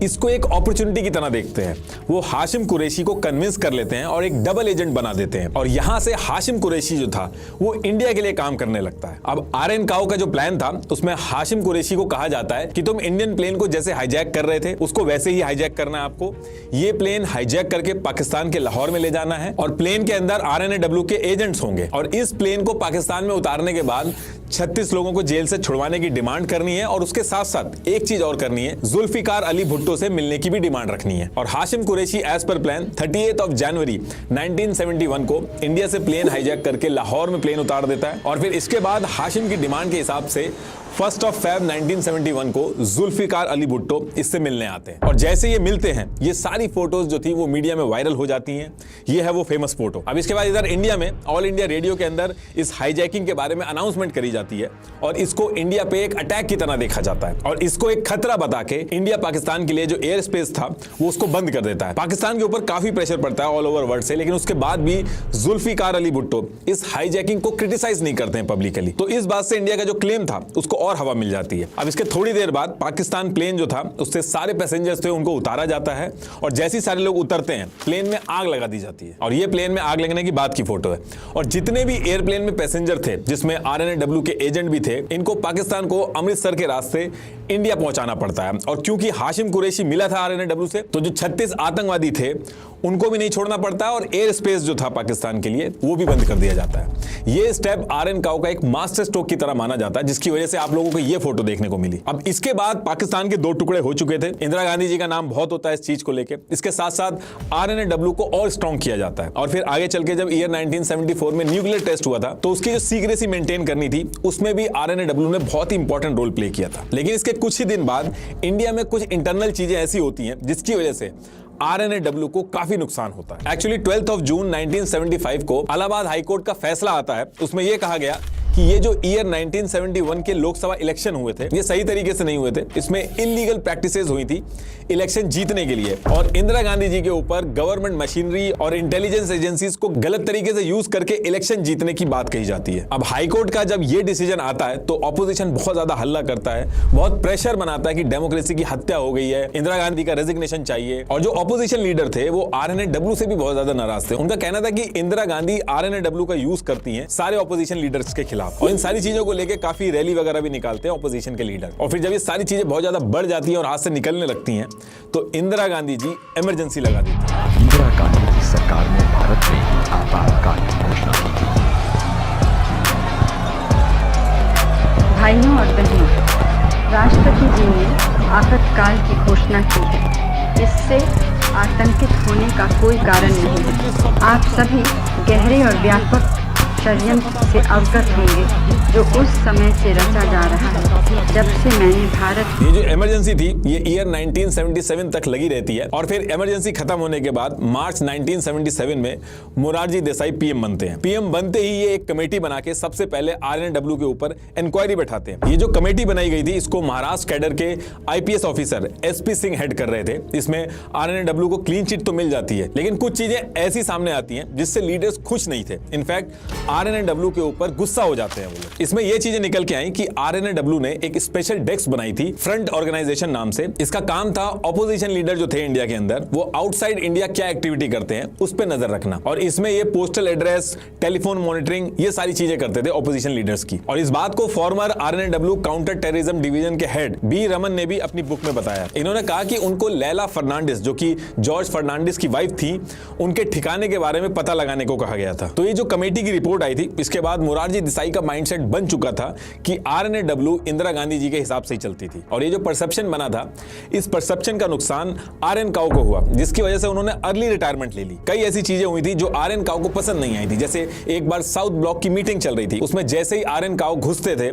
[SPEAKER 4] इसको एक अपॉर्चुनिटी की तरह देखते हैं, वो हाशिम कुरैशी को कन्विंस कर लेते हैं और एक डबल एजेंट बना देते हैं और यहां से हाशिम कुरैशी जो था वो इंडिया के लिए काम करने लगता है। अब आरएन काओ का जो प्लान था उसमें हाशिम कुरैशी को कहा जाता है कि तुम इंडियन प्लेन को जैसे हाईजैक कर रहे थे उसको वैसे ही हाईजैक करना है आपको। ये प्लेन हाईजैक करके पाकिस्तान के लाहौर में ले जाना है और प्लेन के अंदर RNAW के एजेंट्स होंगे और इस प्लेन को पाकिस्तान में उतारने के बाद 36 लोगों को जेल से छुड़वाने की डिमांड करनी है और उसके साथ साथ एक चीज और करनी है, जुल्फिकार अली भुट्टो से मिलने की भी डिमांड रखनी है। और Hashim Qureshi as per plan 38 जनवरी 1971 को इंडिया से प्लेन हाईजैक करके लाहौर में प्लेन उतार देता है और फिर इसके बाद हाशिम की डिमांड के हिसाब से 1 Feb 1971 को जुल्फिकार अली भुट्टो इससे मिलने आते हैं और जैसे ये मिलते हैं ये सारी फोटोज जो थी वो मीडिया में वायरल हो जाती हैं। ये है वो फेमस फोटो। अब इसके बाद इधर इंडिया में ऑल इंडिया रेडियो के अंदर इस हाईजैकिंग के बारे में अनाउंसमेंट करी जाती है और इसको इंडिया पे एक अटैक की तरह देखा जाता है और इसको एक खतरा बता के इंडिया पाकिस्तान के लिए जो एयर स्पेस था वो उसको बंद कर देता है। पाकिस्तान के ऊपर काफी प्रेशर पड़ता है ऑल ओवर वर्ल्ड से, लेकिन उसके बाद भी जुल्फिकार अली भुट्टो इस हाईजैकिंग को क्रिटिसाइज नहीं करते हैं पब्लिकली। तो इस बात से इंडिया का जो क्लेम था उसको और हवा मिल जाती है। अब इसके थोड़ी देर बाद पाकिस्तान प्लेन जो था उससे सारे पैसेंजर्स थे उनको उतारा जाता है और जैसे ही सारे लोग उतरते हैं प्लेन में आग लगा दी जाती है और ये प्लेन में आग लगने की बात की फोटो है। और जितने भी एयरप्लेन में पैसेंजर थे जिसमें RNAW के एजेंट भी थे, इनको पाकिस्तान को अमृतसर के रास्ते इंडिया पहुंचाना पड़ता है। और क्योंकि हाशिम कुरैशी मिला था RNAW से तो जो 36 आतंकवादी थे उनको भी नहीं छोड़ना पड़ता है और एयर स्पेस जो था पाकिस्तान के लिए वो भी बंद कर दिया जाता है। ये स्टेप आरएन काओ का एक मास्टर स्ट्रोक की तरह माना जाता है, जिसकी वजह से आप लोगों को ये फोटो देखने को मिली। अब इसके बाद पाकिस्तान के 2 टुकड़े हो चुके थे। इंदिरा गांधी जी का नाम बहुत होता है इस चीज को लेके। इसके साथ साथ RNAW को और स्ट्रॉन्ग किया जाता है और फिर आगे चल के जब ईयर 1974 में न्यूक्लियर टेस्ट हुआ था तो उसकी जो सीक्रेसी मेंटेन करनी थी उसमें भी RNAW ने बहुत ही इंपॉर्टेंट रोल प्ले किया था। लेकिन इसके कुछ ही दिन बाद इंडिया में कुछ इंटरनल चीजें ऐसी होती हैं जिसकी वजह से RNAW को काफी नुकसान होता है। एक्चुअली 12 जून 1975 को इलाहाबाद हाईकोर्ट का फैसला आता है। उसमें यह कहा गया कि ये जो ईयर 1971 के लोकसभा इलेक्शन हुए थे ये सही तरीके से नहीं हुए थे, इसमें इलीगल प्रैक्टिसेस हुई थी इलेक्शन जीतने के लिए, और इंदिरा गांधी जी के ऊपर गवर्नमेंट मशीनरी और इंटेलिजेंस एजेंसीज को गलत तरीके से यूज करके इलेक्शन जीतने की बात कही जाती है। अब हाईकोर्ट का जब ये डिसीजन आता है तो ऑपोजिशन बहुत ज्यादा हल्ला करता है, बहुत प्रेशर बनाता है कि डेमोक्रेसी की हत्या हो गई है, इंदिरा गांधी का रेजिग्नेशन चाहिए। और जो ऑपोजिशन लीडर थे वो RNAW से भी बहुत ज्यादा नाराज थे। उनका कहना था कि इंदिरा गांधी RNAW का यूज करती हैं सारे ऑपोजिशन लीडर्स के खिलाफ, और इन सारी चीजों को लेकर काफी रैली वगैरह भी निकालते हैं ऑपोजिशन के लीडर। और फिर जब ये सारी चीजें बहुत ज्यादा बढ़ जाती हैं और हाथ से निकलने लगती हैं तो इंदिरा गांधी जी इमरजेंसी लगा देती हैं।
[SPEAKER 3] इंदिरा गांधी की सरकार ने भारत में आपातकाल की घोषणा की थी।
[SPEAKER 5] भाइयों और बहनों, राष्ट्रपति जी ने आपातकाल की घोषणा की है। इससे आतंकित होने का कोई कारण नहीं है। आप सभी गहरे और व्यापक षड्यंत्र से अवगत होंगे जो उस समय से रचा जा रहा है जब से मैंने भारत।
[SPEAKER 4] ये जो इमरजेंसी थी ये ईयर 1977 तक लगी रहती है, और फिर इमरजेंसी खत्म होने के बाद मार्च 1977 में मोरारजी देसाई PM बनते हैं। PM बनते ही ये एक कमेटी बना के सबसे पहले RNAW के ऊपर इंक्वायरी बैठाते हैं। ये जो कमेटी बनाई गई थी इसको महाराष्ट्र कैडर के IPS officer SP Singh head कर रहे थे। इसमें RNAW को क्लीन चिट तो मिल जाती है, लेकिन कुछ चीजें ऐसी सामने आती हैं जिससे लीडर्स खुश नहीं थे। इनफैक्ट RNAW के ऊपर गुस्सा हो जाते हैं वो लोग। इसमें ये चीजें निकल के आई कि RNAW ने एक स्पेशल डेस्क बनाई थी फ्रंट ऑर्गेनाइजेशन नाम से। इसका काम था ऑपोजिशन लीडर जो थे इंडिया के अंदर वो आउटसाइड इंडिया क्या एक्टिविटी करते हैं उस पर नजर रखना, और इसमें ये पोस्टल एड्रेस, टेलीफोन मॉनिटरिंग, ये सारी चीजें करते थे ऑपोजिशन लीडर्स की। और इस बात को farmer RNAW counter terrorism division के हेड B रमन ने भी अपनी बुक में बताया। इन्होंने कहा कि उनको लैला फर्नांडिस जो कि जॉर्ज फर्नांडिस की वाइफ थी उनके ठिकाने के बारे में पता लगाने को कहा गया था। तो ये जो कमेटी की रिपोर्ट आई थी इसके बाद मोरारजी देसाई का माइंडसेट बन चुका था कि RNAW इंदिरा गांधी जी के हिसाब से ही चलती थी। और ये जो परसेप्शन बना था इस परसेप्शन का नुकसान RN काउ को हुआ, जिसकी वजह से उन्होंने अर्ली रिटायरमेंट ले ली। कई ऐसी चीजें हुई थी जो RN काउ को पसंद नहीं आई थी। जैसे एक बार साउथ ब्लॉक की मीटिंग चल रही थी, उसमें जैसे ही RN काउ घुसते थे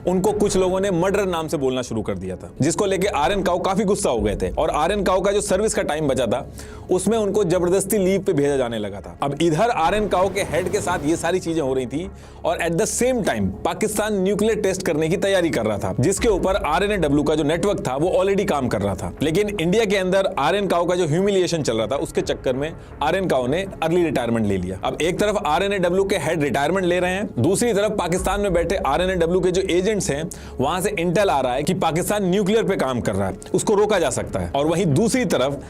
[SPEAKER 4] उनको कुछ लोगों ने मर्डर नाम से बोलना शुरू कर दिया था, जिसको लेके RN काउ काफी गुस्सा हो गए थे। और RN काउ का जो सर्विस का टाइम बचा था उसमें उनको जबरदस्ती लीव पे भेजा जाने लगा था। अब इधर RN काउ के हेड के साथ ये सारी चीजें हो रही थी, और at the same time Pakistan nuclear test करने की तैयारी कर रहा था, जिसके ऊपर RNAW का जो नेटवर्क था वो ऑलरेडी काम कर रहा था। लेकिन इंडिया के अंदर RN काउ का जो ह्यूमिलिएशन चल रहा था उसके चक्कर में RN काउ ने अर्ली रिटायरमेंट ले लिया। अब एक तरफ RNAW के हेड रिटायरमेंट ले रहे हैं, दूसरी तरफ पाकिस्तान में बैठे RNAW के जो एजेंट्स हैं वहां से इंटेल आ रहा है कि पाकिस्तान न्यूक्लियर पे काम कर रहा है, उसको रोका जा सकता है। और वहीं दूसरी तरफ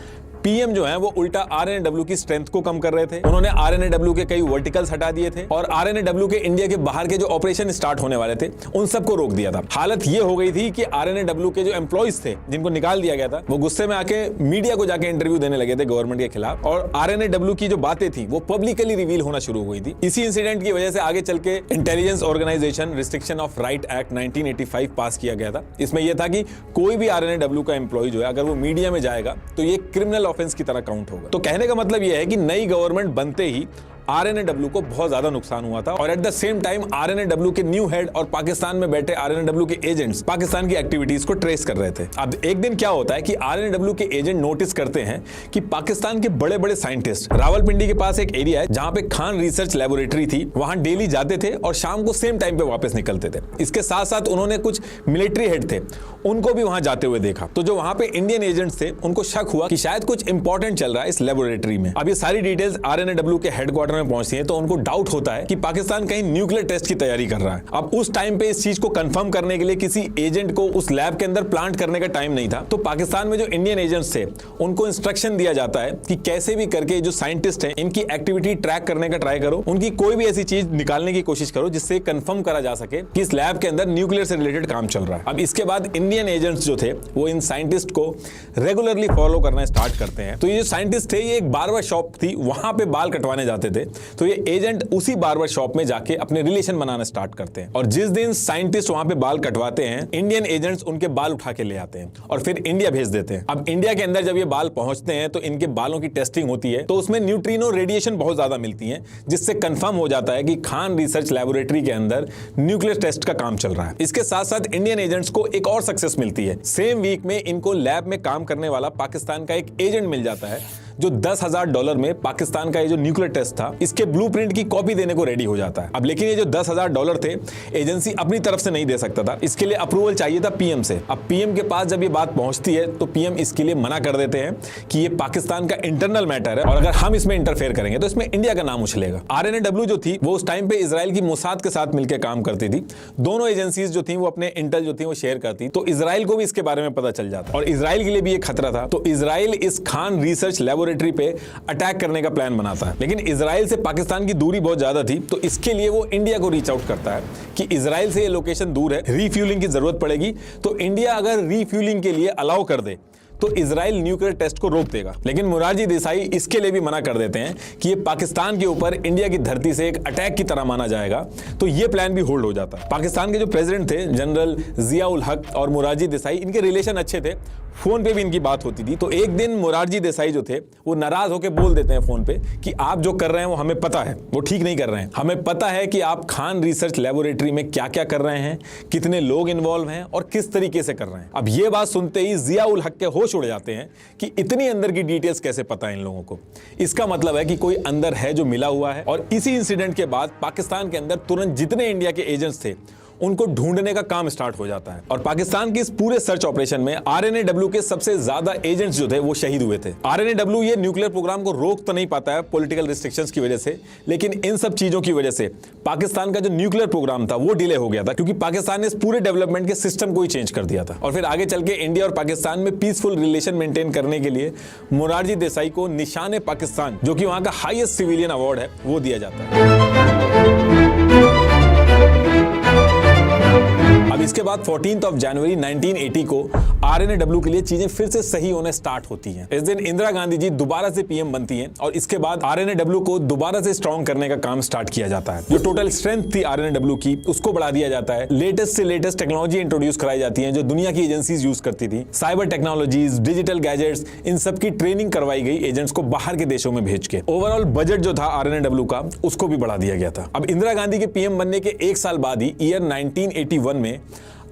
[SPEAKER 4] PM जो है वो उल्टा RNAW की स्ट्रेंथ को कम कर रहे थे। उन्होंने RNAW के कई वर्टिकल्स हटा दिए थे, और RNAW के इंडिया के बाहर के जो ऑपरेशन स्टार्ट होने वाले थे उन सबको रोक दिया था। हालत ये हो गई थी कि RNAW के जो एम्प्लॉइज थे जिनको निकाल दिया गया था वो गुस्से में आके मीडिया को जाके इंटरव्यू देने लगे थे गवर्नमेंट के खिलाफ, और RNAW की जो बातें थी वो पब्लिकली रिवील होना शुरू हो गई थी। इसी इंसिडेंट की वजह से आगे चल के intelligence organisation restriction of right act 1985 पास किया गया था। इसमें यह था कि कोई भी RNAW का एम्प्लॉय जो है अगर वो मीडिया में जाएगा तो ये क्रिमिनल ऑफेंस की तरह काउंट होगा। तो कहने का मतलब यह है कि नई गवर्नमेंट बनते ही RNAW को बहुत ज्यादा नुकसान हुआ था, और at the same time RNAW के न्यू हेड और पाकिस्तान में बैठे RNAW के एजेंट्स पाकिस्तान की एक्टिविटीज को ट्रेस कर रहे थे। अब एक दिन क्या होता है कि RNAW के एजेंट नोटिस करते हैं कि पाकिस्तान के बड़े बड़े साइंटिस्ट, रावलपिंडी के पास एक एरिया है जहां पे खान रिसर्च लेबोरेटरी थी, वहां डेली जाते थे और शाम को सेम टाइम पे वापस निकलते थे। इसके साथ साथ उन्होंने कुछ मिलिट्री हेड थे उनको भी वहां जाते हुए देखा। तो जो वहां पे इंडियन एजेंट्स थे उनको शक हुआ कि शायद कुछ इंपॉर्टेंट चल रहा है इस लेबोरेटरी में। अब ये सारी डिटेल्स RNAW के हेडक्वार्टर में पहुंचती है तो उनको डाउट होता है कि पाकिस्तान कहीं न्यूक्लियर टेस्ट की तैयारी कर रहा है। अब उस टाइम पे इस चीज को कंफर्म करने के लिए किसी एजेंट को उस लैब के अंदर प्लांट करने का टाइम नहीं था। तो पाकिस्तान में जो इंडियन एजेंट्स थे उनको इंस्ट्रक्शन दिया जाता है कि कैसे भी करके जो साइंटिस्ट हैं इनकी एक्टिविटी ट्रैक करने का ट्राई करो, उनकी कोई भी ऐसी चीज निकालने की कोशिश करो जिससे कंफर्म करा जा सके कि इस लैब के अंदर न्यूक्लियर से रिलेटेड काम चल रहा है। अब इसके बाद इंडियन एजेंट्स जो थे वो इन साइंटिस्ट को रेगुलरली फॉलो करना स्टार्ट करते हैं। तो ये जो साइंटिस्ट थे ये एक बार्बर शॉप थी वहां पे बाल कटवाने जाते थे, तो ये एजेंट उसी बार्बर शॉप में जाके अपने रिलेशन बनाना स्टार्ट करते हैं। और जिस दिन साइंटिस्ट वहां पे बाल कटवाते हैं इंडियन एजेंट्स उनके बाल उठा के ले आते हैं और फिर इंडिया भेज देते हैं। अब इंडिया के अंदर जब ये बाल पहुंचते हैं तो इनके बालों की टेस्टिंग होती है, तो उसमें न्यूट्रिनो रेडिएशन बहुत ज्यादा मिलती है, जिससे कंफर्म हो जाता है कि खान रिसर्च लैबोरेटरी के अंदर न्यूक्लियर टेस्ट का काम चल रहा है। इसके साथ साथ इंडियन एजेंट्स को एक और सक्सेस मिलती है। सेम वीक में इनको लैब में काम करने वाला पाकिस्तान का एक एजेंट मिल जाता है जो $10,000 में पाकिस्तान का ये जो न्यूक्लियर टेस्ट था इसके ब्लूप्रिंट की कॉपी देने को रेडी हो जाता है। अब लेकिन ये जो $10,000 थे एजेंसी अपनी तरफ से नहीं दे सकता था, इसके लिए अप्रूवल चाहिए था पीएम से। अब पीएम के पास जब ये बात पहुंचती है तो पीएम इसके लिए मना कर देते हैं कि ये पाकिस्तान का इंटरनल मैटर है और अगर हम इसमें इंटरफेयर करेंगे तो इसमें इंडिया का नाम उछलेगा। RNAW जो थी वो उस टाइम पे इजराइल की मोसाद के साथ मिलकर काम करती थी। दोनों एजेंसीज जो थी वो अपने इंटेल जो थी वो शेयर करती, तो इजराइल को भी इसके बारे में पता चल जाता और इजराइल के लिए भी ये खतरा था। तो इजराइल इस खान रिसर्च लेबोरेटरी पे अटैक करने का प्लान बनाता है, लेकिन इजराइल से पाकिस्तान की दूरी बहुत ज्यादा थी, तो इसके लिए वो इंडिया को रीच आउट करता है कि इजराइल से ये लोकेशन दूर है, रीफ्यूलिंग की जरूरत पड़ेगी, तो इंडिया अगर रीफ्यूलिंग के लिए अलाउ कर दे तो इजराइल न्यूक्लियर टेस्ट को रोक देगा। लेकिन मोरारजी देसाई इसके लिए भी मना कर देते हैं कि ये पाकिस्तान के ऊपर इंडिया की धरती से एक अटैक की तरह माना जाएगा, तो ये प्लान भी होल्ड हो जाता है। पाकिस्तान के जो प्रेसिडेंट थे जनरल जिया उल हक और मोरारजी देसाई, इनके रिलेशन अच्छे थे, फोन पे भी इनकी बात होती थी। तो एक दिन मोरारजी देसाई जो थे वो नाराज होकर बोल देते हैं फोन पे कि आप जो कर रहे हैं वो हमें पता है, वो ठीक नहीं कर रहे हैं। हमें पता है कि आप खान रिसर्च लेबोरेटरी में क्या क्या कर रहे हैं, कितने लोग इन्वॉल्व हैं और किस तरीके से कर रहे हैं। अब ये बात सुनते ही जिया उल हक के होश उड़ जाते हैं कि इतनी अंदर की डिटेल्स कैसे पता है इन लोगों को। इसका मतलब है कि कोई अंदर है जो मिला हुआ है। और इसी इंसिडेंट के बाद पाकिस्तान के अंदर तुरंत जितने इंडिया के एजेंट्स थे उनको ढूंढने का काम स्टार्ट हो जाता है। और पाकिस्तान के इस पूरे सर्च ऑपरेशन में RNAW के सबसे ज्यादा एजेंट्स जो थे वो शहीद हुए थे। RNAW ये न्यूक्लियर प्रोग्राम को रोक तो नहीं पाता है पॉलिटिकल रिस्ट्रिक्शंस की वजह से, लेकिन इन सब चीजों की वजह से पाकिस्तान का जो न्यूक्लियर प्रोग्राम था वो डिले हो गया था, क्योंकि पाकिस्तान ने इस पूरे डेवलपमेंट के सिस्टम को ही चेंज कर दिया था। और फिर आगे चल के इंडिया और पाकिस्तान में पीसफुल रिलेशन मेंटेन करने के लिए मोरारजी देसाई को निशान पाकिस्तान, जो कि वहां का हाईएस्ट सिविलियन अवार्ड है, वो दिया जाता है। अब इसके बाद 14 जनवरी 1980 को RNAW के लिए चीजें फिर से सही होने स्टार्ट होती हैं। इस दिन इंदिरा गांधी जी दोबारा से पीएम बनती हैं और इसके बाद RNAW को दोबारा से स्ट्रॉन्ग करने का काम स्टार्ट किया जाता है। जो टोटल स्ट्रेंथ थी RNAW की उसको बढ़ा दिया जाता है। लेटेस्ट से लेटेस्ट टेक्नोलॉजी इंट्रोड्यूस कराई जाती है जो दुनिया की एजेंसीज यूज करती थी। साइबर टेक्नोलॉजीज, डिजिटल गैजेट्स, इन सब की ट्रेनिंग करवाई गई एजेंट्स को बाहर के देशों में भेज के। ओवरऑल बजट जो था RNAW का उसको भी बढ़ा दिया गया था। अब इंदिरा गांधी के पीएम बनने के एक साल बाद ही ईयर 1981 में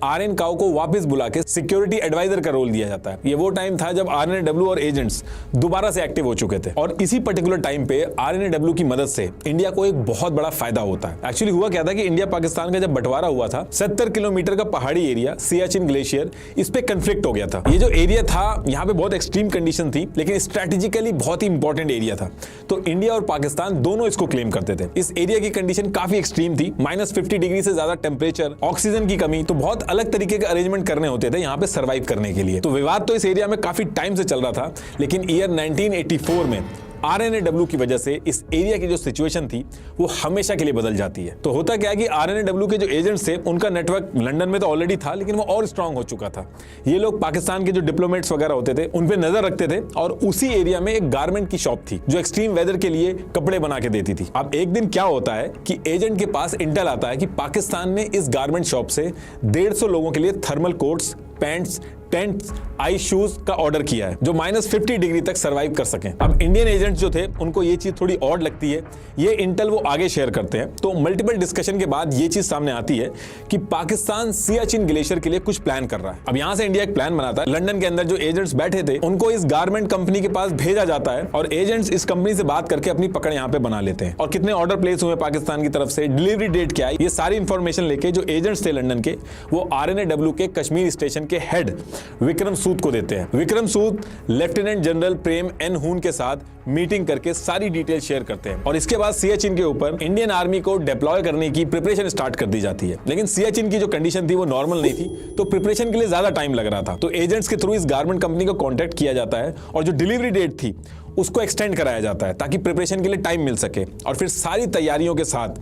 [SPEAKER 4] RN काओ को वापस बुला के सिक्योरिटी एडवाइजर का रोल दिया जाता है। ये वो टाइम था जब RNAW और एजेंट्स दोबारा से एक्टिव हो चुके थे और इसी पर्टिकुलर टाइम पे RNAW की मदद से इंडिया को एक बहुत बड़ा फायदा होता है। एक्चुअली हुआ क्या था कि इंडिया पाकिस्तान का जब बंटवारा हुआ था, 70 किलोमीटर का पहाड़ी एरिया सियाचिन ग्लेशियर, इस पे कंफ्लिक्ट हो गया था। ये जो एरिया था यहाँ पे बहुत एक्सट्रीम कंडीशन थी, लेकिन स्ट्रेटेजिकली बहुत ही इंपॉर्टेंट एरिया था, तो इंडिया और पाकिस्तान दोनों इसको क्लेम करते थे। इस एरिया की कंडीशन काफी एक्सट्रीम थी, -50 डिग्री से ज्यादा टेम्परेचर, ऑक्सीजन की कमी, तो बहुत अलग तरीके के अरेंजमेंट करने होते थे यहाँ पे सरवाइव करने के लिए। तो विवाद तो इस एरिया में काफी टाइम से चल रहा था, लेकिन ईयर 1984 में RNAW की वजह से इस एरिया की जो सिचुएशन थी वो हमेशा के लिए बदल जाती है। तो होता क्या है कि RNAW के जो एजेंट्स थे उनका नेटवर्क लंदन में तो ऑलरेडी था, लेकिन वो और स्ट्रांग हो चुका था। ये लोग पाकिस्तान के जो डिप्लोमेट्स वगैरह होते थे उन पे नजर रखते थे और उसी एरिया में एक गारमेंट की शॉप थी जो एक्सट्रीम वेदर के लिए कपड़े बना के देती थी। अब एक दिन क्या होता है कि एजेंट के पास इंटेल आता है कि पाकिस्तान ने इस गारमेंट शॉप से 150 लोगों के लिए thermal quotes, pants, tents, ice shoes का ऑर्डर किया है जो -50 डिग्री तक सरवाइव कर सकें। अब इंडियन एजेंट्स जो थे उनको ये चीज थोड़ी ऑड लगती है, ये इंटेल वो आगे शेयर करते हैं। तो मल्टीपल डिस्कशन के बाद ये चीज सामने आती है कि पाकिस्तान सियाचिन ग्लेशियर के लिए कुछ प्लान कर रहा है। अब यहां से इंडिया एक प्लान बनाता है। लंदन के अंदर जो एजेंट्स बैठे थे उनको इस गारमेंट कंपनी के पास भेजा जाता है और एजेंट्स इस कंपनी से बात करके अपनी पकड़ यहां पे बना लेते हैं। और कितने ऑर्डर प्लेस हुए पाकिस्तान की तरफ से, डिलीवरी डेट क्या है, ये सारी इंफॉर्मेशन लेके जो एजेंट्स थे लंदन के, वो RNAW के कश्मीर स्टेशन के हेड विक्रम सूद को देते हैं। विक्रम सूद लेफ्टिनेंट जनरल प्रेम एन हून के साथ मीटिंग करके सारी डिटेल शेयर करते हैं और इसके बाद सियाचिन के ऊपर इंडियन आर्मी को डिप्लॉय करने की प्रिपरेशन स्टार्ट कर दी जाती है। लेकिन सियाचिन की जो कंडीशन थी वो नॉर्मल नहीं थी, तो प्रिपरेशन के लिए ज्यादा टाइम लग रहा था। तो एजेंट्स के थ्रू इस गारमेंट कंपनी को कॉन्टेक्ट किया जाता है और जो डिलीवरी डेट थी उसको एक्सटेंड कराया जाता है ताकि प्रिपरेशन के लिए टाइम मिल सके। और फिर सारी तैयारियों के साथ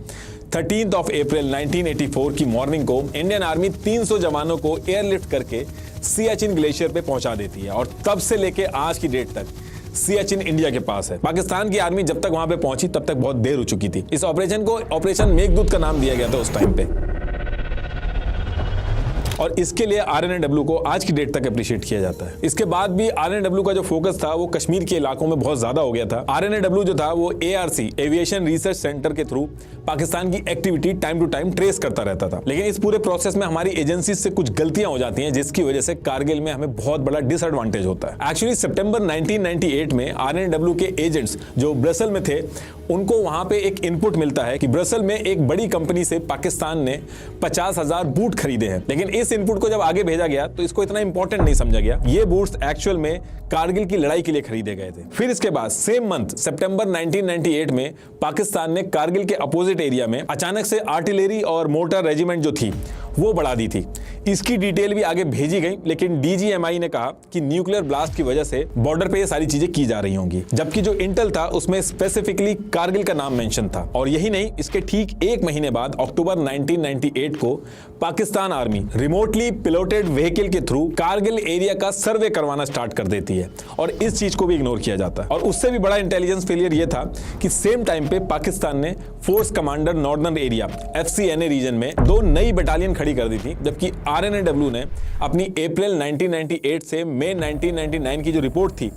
[SPEAKER 4] 13 अप्रैल 1984 की मॉर्निंग को इंडियन आर्मी 300 जवानों को एयरलिफ्ट करके सियाचिन ग्लेशियर पे पहुंचा देती है और तब से लेके आज की डेट तक सियाचिन इंडिया के पास है। पाकिस्तान की आर्मी जब तक वहां पे पहुंची तब तक बहुत देर हो चुकी थी। इस ऑपरेशन को ऑपरेशन मेघदूत का नाम दिया गया था उस टाइम पे। और इसके लिए RNAW को आज की डेट तक अप्रिशिएट किया जाता है। इसके बाद भी RNAW का जो फोकस था वो कश्मीर के इलाकों में बहुत ज्यादा हो गया था। RNAW जो था वो ARC एविएशन रिसर्च सेंटर के थ्रू पाकिस्तान की activity time to time trace करता रहता था। लेकिन इस पूरे प्रोसेस में हमारी एजेंसी से कुछ गलतियां हो जाती हैं, जिसकी वजह से कारगिल में हमें बहुत बड़ा डिसएडवांटेज होता है। एक्चुअली सितंबर 1998 में RNAW के एजेंट्स जो ब्रसल में थे, उनको वहां पे एक इनपुट मिलता है कि ब्रसल में एक बड़ी कंपनी से पाकिस्तान ने 50,000 बूट खरीदे हैं। लेकिन इस इनपुट को जब आगे भेजा गया तो इसको इतना इंपॉर्टेंट नहीं समझा गया। ये बूट्स एक्चुअल में कारगिल की लड़ाई के लिए खरीदे गए थे। फिर इसके बाद सेम मंथ सितंबर 1998 में पाकिस्तान ने कारगिल के अपोजिट एरिया में अचानक से आर्टिलरी और मोटर रेजिमेंट जो थी वो बढ़ा दी थी। इसकी डिटेल भी आगे भेजी गई, लेकिन DGMI ने कहा कि न्यूक्लियर ब्लास्ट की वजह से बॉर्डर पे ये सारी चीजें की जा रही होंगी, जबकि जो इंटेल था उसमें स्पेसिफिकली कारगिल का नाम मेंशन था। और यही नहीं, इसके ठीक एक महीने बाद अक्टूबर 1998 को पाकिस्तान आर्मी रिमोटली पिलोटेड व्हीकल के थ्रू कारगिल एरिया का सर्वे करवाना स्टार्ट कर देती है और इस चीज को भी इग्नोर किया जाता है। और उससे भी बड़ा इंटेलिजेंस फेलियर यह था कि सेम टाइम पे पाकिस्तान ने force commander northern area FCNA region में 2 नई बटालियन खड़ी कर दी थी, जबकि RNAW ने अपनी अप्रैल 1998 से मई 1999 की जो रिपोर्ट थी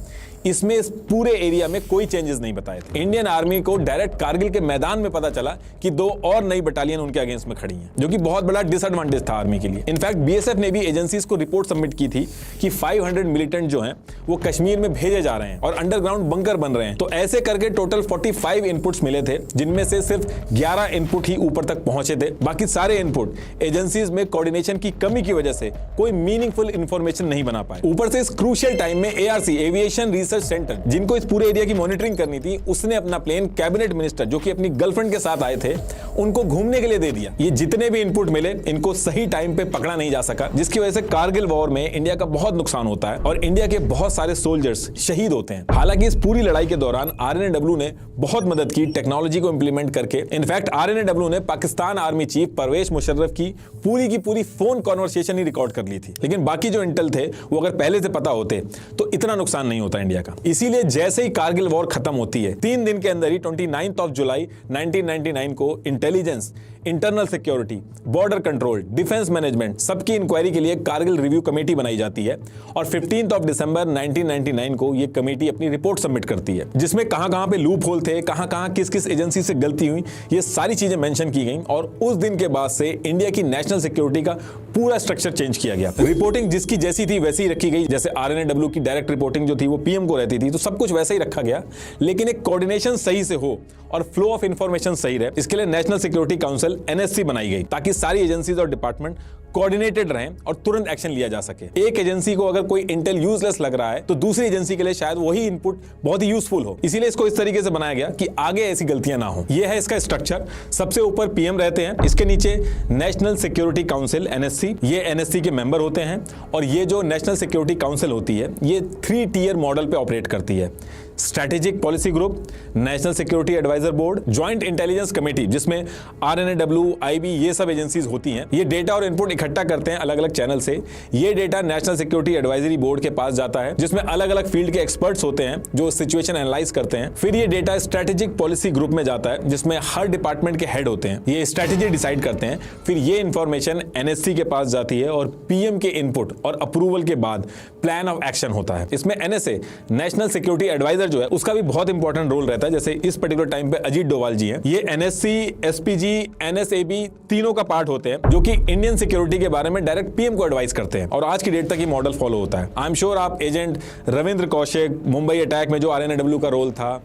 [SPEAKER 4] इसमें इस पूरे एरिया में कोई चेंजेस नहीं बताए थे। इंडियन आर्मी को डायरेक्ट कारगिल के मैदान में पता चला कि 2 और नई बटालियन उनके अगेंस्ट में खड़ी हैं, जो कि बहुत बड़ा डिसएडवांटेज था आर्मी के लिए। इनफैक्ट BSF ने भी एजेंसीज को रिपोर्ट सबमिट की थी कि 500 मिलिटेंट जो हैं वो कश्मीर में भेजे जा रहे हैं और अंडरग्राउंड बंकर बन रहे हैं। तो ऐसे करके टोटल 45 इनपुट्स मिले थे, जिनमें से सिर्फ 11 इनपुट ही ऊपर तक पहुंचे थे। बाकी सारे इनपुट एजेंसीज में कोऑर्डिनेशन की कमी की वजह से कोई मीनिंगफुल इंफॉर्मेशन नहीं बना पाए। ऊपर से इस क्रूशियल टाइम में ARC एविएशन रिसर्च सेंटर, जिनको इस पूरे एरिया की मॉनिटरिंग करनी थी, उसने अपना प्लेन कैबिनेट मिनिस्टर जो कि अपनी गर्लफ्रेंड के साथ आए थे उनको घूमने के लिए दे दिया। ये जितने भी इनपुट मिले इनको सही टाइम पे पकड़ा नहीं जा सका, जिसकी वजह से कारगिल वॉर में इंडिया का बहुत नुकसान होता है और इंडिया के बहुत सारे सोल्जर्स शहीद होते हैं। हालांकि इस पूरी लड़ाई के दौरान RNAW ने बहुत मदद की टेक्नोलॉजी को इंप्लीमेंट करके। इनफैक्ट RNAW ने पाकिस्तान आर्मी चीफ परवेज मुशर्रफ की पूरी फोन कॉन्वर्सेशन ही रिकॉर्ड कर ली थी। लेकिन बाकी जो इंटेल थे वो अगर पहले से पता होते तो इतना नुकसान नहीं होता इंडिया का। इसीलिए जैसे ही कारगिल वॉर खत्म होती है 3 दिन के अंदर ही 29 जुलाई 1999 को intelligence, internal security, border control, defence management सबकी इंक्वायरी के लिए कारगिल रिव्यू कमेटी बनाई जाती है और 15 दिसंबर 1999 को यह कमेटी अपनी रिपोर्ट सबमिट करती है, जिसमें कहां-कहां पे लूप होल थे, कहां-कहां किस-किस एजेंसी से गलती हुई, ये सारी चीजें मेंशन की गई। और उस दिन के बाद से इंडिया की नेशनल सिक्योरिटी का पूरा स्ट्रक्चर चेंज किया गया। रिपोर्टिंग जिसकी जैसी थी वैसी ही रखी गई। जैसे RNAW की डायरेक्ट रिपोर्टिंग जो थी वो PM को रहती थी, तो सब कुछ वैसे ही रखा गया, लेकिन एक कोऑर्डिनेशन सही से हो और फ्लो ऑफ इंफॉर्मेशन सही रहे, इसके लिए नेशनल सिक्योरिटी काउंसिल NSC बनाई गई, ताकि सारी एजेंसीज और डिपार्टमेंट कोऑर्डिनेटेड रहें और तुरंत एक्शन लिया जा सके। एक एजेंसी को अगर कोई इंटेल यूजलेस लग रहा है तो दूसरी एजेंसी के लिए शायद वही इनपुट बहुत ही यूजफुल हो। इसीलिए इसको इस तरीके से बनाया गया कि आगे ऐसी गलतियां ना हो। यह है इसका स्ट्रक्चर। सबसे ऊपर PM रहते हैं, इसके नीचे नेशनल सिक्योरिटी काउंसिल NSC, ये NSC के मेंबर होते हैं। और ये जो नेशनल सिक्योरिटी काउंसिल होती है ये 3 टियर मॉडल पे ऑपरेट करती है। Strategic policy group, national security advisor board, joint intelligence committee, जिसमें RNAW, IB ये सब एजेंसीज होती हैं। ये डेटा और इनपुट इकट्ठा करते हैं अलग अलग चैनल से। ये data national security advisory board के पास जाता है, जिसमें अलग अलग फील्ड के एक्सपर्ट्स होते हैं जो सिचुएशन एनालाइज करते हैं। फिर ये डेटा स्ट्रैटेजिक पॉलिसी ग्रुप में जाता है, जिसमें हर डिपार्टमेंट के हेड होते हैं, ये स्ट्रैटेजी डिसाइड करते हैं। फिर ये इंफॉर्मेशन NSC के पास जाती है और PM के इनपुट और अप्रूवल के बाद प्लान ऑफ एक्शन होता है। इसमें NSA, नेशनल सिक्योरिटी एडवाइजर जो है उसका भी बहुत इंपॉर्टेंट रोल रहता है। जैसे इस पर्टिकुलर टाइम पे अजीत डोवाल जी हैं, ये NSC, SPG, NSAB तीनों का पार्ट होते हैं, जो कि इंडियन सिक्योरिटी के बारे में डायरेक्ट PM को एडवाइस करते हैं। और आज की डेट तक ये मॉडल फॉलो होता है। आई एम श्योर आप एजेंट रविंद्र कौशिक, मुंबई अटैक में जो RNAW का रोल था,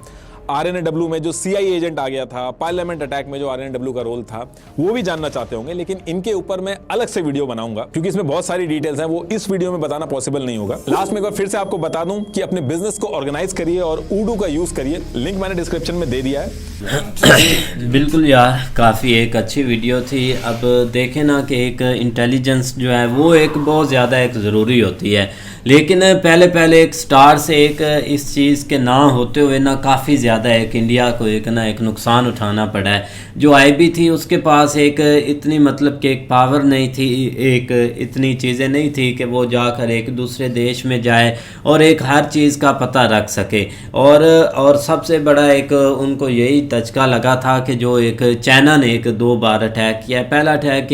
[SPEAKER 4] RNAW में जो CI एजेंट आ गया था, पार्लियामेंट अटैक में जो RNAW का रोल था, वो भी जानना चाहते होंगे। लेकिन इनके ऊपर मैं अलग से वीडियो बनाऊंगा, क्योंकि इसमें बहुत सारी डिटेल्स हैं, वो इस वीडियो में बताना पॉसिबल नहीं होगा। लास्ट में एक बार फिर से आपको बता दूं कि अपने बिजनेस को ऑर्गेनाइज करिए और उडू का यूज करिए। लिंक मैंने डिस्क्रिप्शन में दे दिया है।
[SPEAKER 1] बिल्कुल यार, काफ़ी एक अच्छी वीडियो थी। अब देखें ना कि एक इंटेलिजेंस जो है वो एक बहुत ज़्यादा एक ज़रूरी होती है, लेकिन पहले एक स्टार से एक इस चीज़ के ना होते हुए ना काफ़ी ज़्यादा ज़्यादा एक इंडिया को एक नुकसान उठाना पड़ा है। जो आईबी थी उसके पास एक इतनी मतलब कि एक पावर नहीं थी, एक इतनी चीज़ें नहीं थी कि वो जाकर एक दूसरे देश में जाए और एक हर चीज़ का पता रख सके। और सबसे बड़ा एक उनको यही तचका लगा था कि जो एक चाइना ने एक 2 बार अटैक किया। पहला अटैक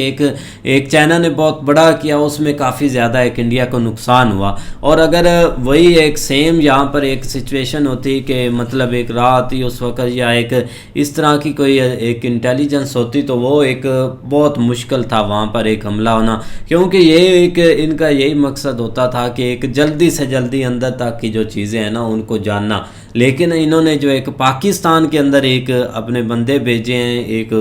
[SPEAKER 1] एक चाइना ने बहुत बड़ा किया, उसमें काफ़ी ज़्यादा एक इंडिया को नुकसान हुआ। और अगर वही एक सेम यहाँ पर एक सिचुएशन होती कि मतलब एक रात ही उस वक्त या एक इस तरह की कोई एक इंटेलिजेंस होती तो वो एक बहुत मुश्किल था वहाँ पर एक हमला होना, क्योंकि ये एक इनका यही मकसद होता था कि एक जल्दी से जल्दी अंदर तक की जो चीज़ें हैं ना उनको जानना। लेकिन इन्होंने जो एक पाकिस्तान के अंदर एक अपने बंदे भेजे हैं, एक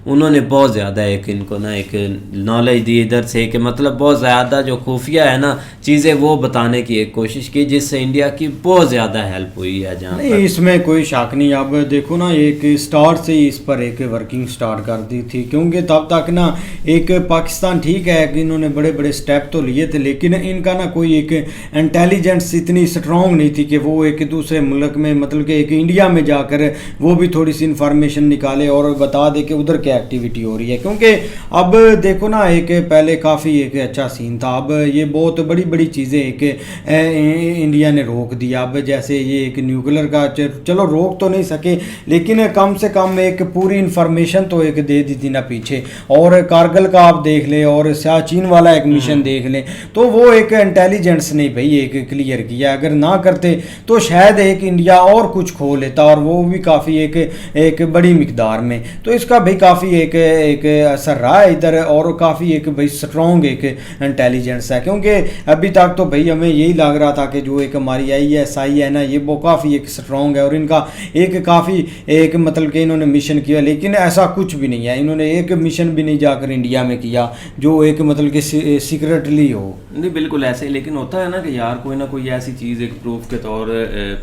[SPEAKER 1] उन्होंने बहुत ज़्यादा एक इनको ना एक नॉलेज दी इधर से कि मतलब बहुत ज़्यादा जो खुफिया है ना चीज़ें वो बताने की एक कोशिश की, जिससे इंडिया की बहुत ज़्यादा हेल्प हुई है। जहाँ
[SPEAKER 6] नहीं इसमें कोई शक नहीं। अब देखो ना एक स्टार्ट से ही इस पर एक वर्किंग स्टार्ट कर दी थी, क्योंकि तब तक ना एक पाकिस्तान ठीक है कि इन्होंने बड़े बड़े स्टेप तो लिए थे, लेकिन इनका ना कोई एक इंटेलिजेंस इतनी स्ट्रॉन्ग नहीं थी कि वो एक दूसरे मुल्क में मतलब कि एक इंडिया में जाकर वो भी थोड़ी सी इंफॉर्मेशन निकाले और बता दे कि उधर क्या एक्टिविटी हो रही है। क्योंकि अब देखो ना एक पहले काफ़ी एक अच्छा सीन था, अब ये बहुत बड़ी बड़ी चीज़ें एक इंडिया ने रोक दिया। अब जैसे ये एक न्यूक्लियर का चलो रोक तो नहीं सके, लेकिन कम से कम एक पूरी इंफॉर्मेशन तो एक दे दी थी ना पीछे। और कारगिल का आप देख लें और सियाचिन वाला एक मिशन देख लें, तो वो एक इंटेलिजेंस ने भाई एक क्लियर किया। अगर ना करते तो शायद एक इंडिया और कुछ खो लेता, और वो भी काफ़ी एक बड़ी मिकदार में। तो इसका भाई काफ़ी एक असर रहा है इधर, और काफ़ी एक भाई स्ट्रॉन्ग एक इंटेलिजेंस है। क्योंकि अभी तक तो भाई हमें यही लग रहा था कि जो एक हमारी ISI है ना ये वो काफ़ी एक स्ट्रॉन्ग है और इनका एक काफ़ी एक मतलब कि इन्होंने मिशन किया, लेकिन ऐसा कुछ भी नहीं है। इन्होंने एक मिशन भी नहीं जाकर इंडिया में किया जो एक मतलब कि सीक्रेटली हो।
[SPEAKER 7] नहीं बिल्कुल ऐसे ही, लेकिन होता है ना कि यार कोई ना कोई ऐसी चीज़ एक प्रूफ के तौर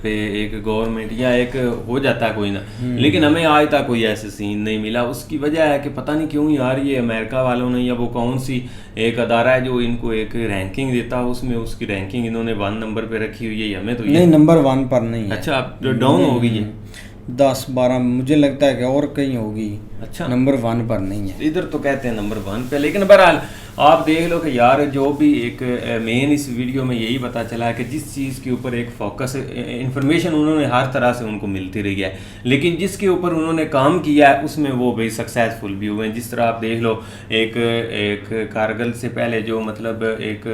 [SPEAKER 7] पे एक गवर्नमेंट या एक हो जाता है कोई ना, लेकिन हमें आज तक कोई ऐसे सीन नहीं मिला। उसकी वजह है कि पता नहीं क्यों यार ये अमेरिका वालों ने या वो कौन सी एक अदारा है जो इनको एक रैंकिंग देता है, उसमें उसकी रैंकिंग इन्होंने 1 नंबर पे रखी हुई है। हमें तो
[SPEAKER 6] नहीं नंबर 1 पर नहीं है।
[SPEAKER 7] अच्छा डाउन हो गई है
[SPEAKER 6] 10-12 मुझे लगता है कि और कहीं होगी।
[SPEAKER 7] अच्छा
[SPEAKER 6] नंबर 1 पर नहीं है,
[SPEAKER 7] इधर तो कहते हैं नंबर 1 पे। लेकिन बहरहाल आप देख लो कि यार जो भी एक मेन इस वीडियो में यही पता चला है कि जिस चीज़ के ऊपर एक फोकस इन्फॉर्मेशन उन्होंने हर तरह से उनको मिलती रही है, लेकिन जिसके ऊपर उन्होंने काम किया है उसमें वो भाई सक्सेसफुल भी हुए हैं। जिस तरह आप देख लो एक कारगिल से पहले जो मतलब एक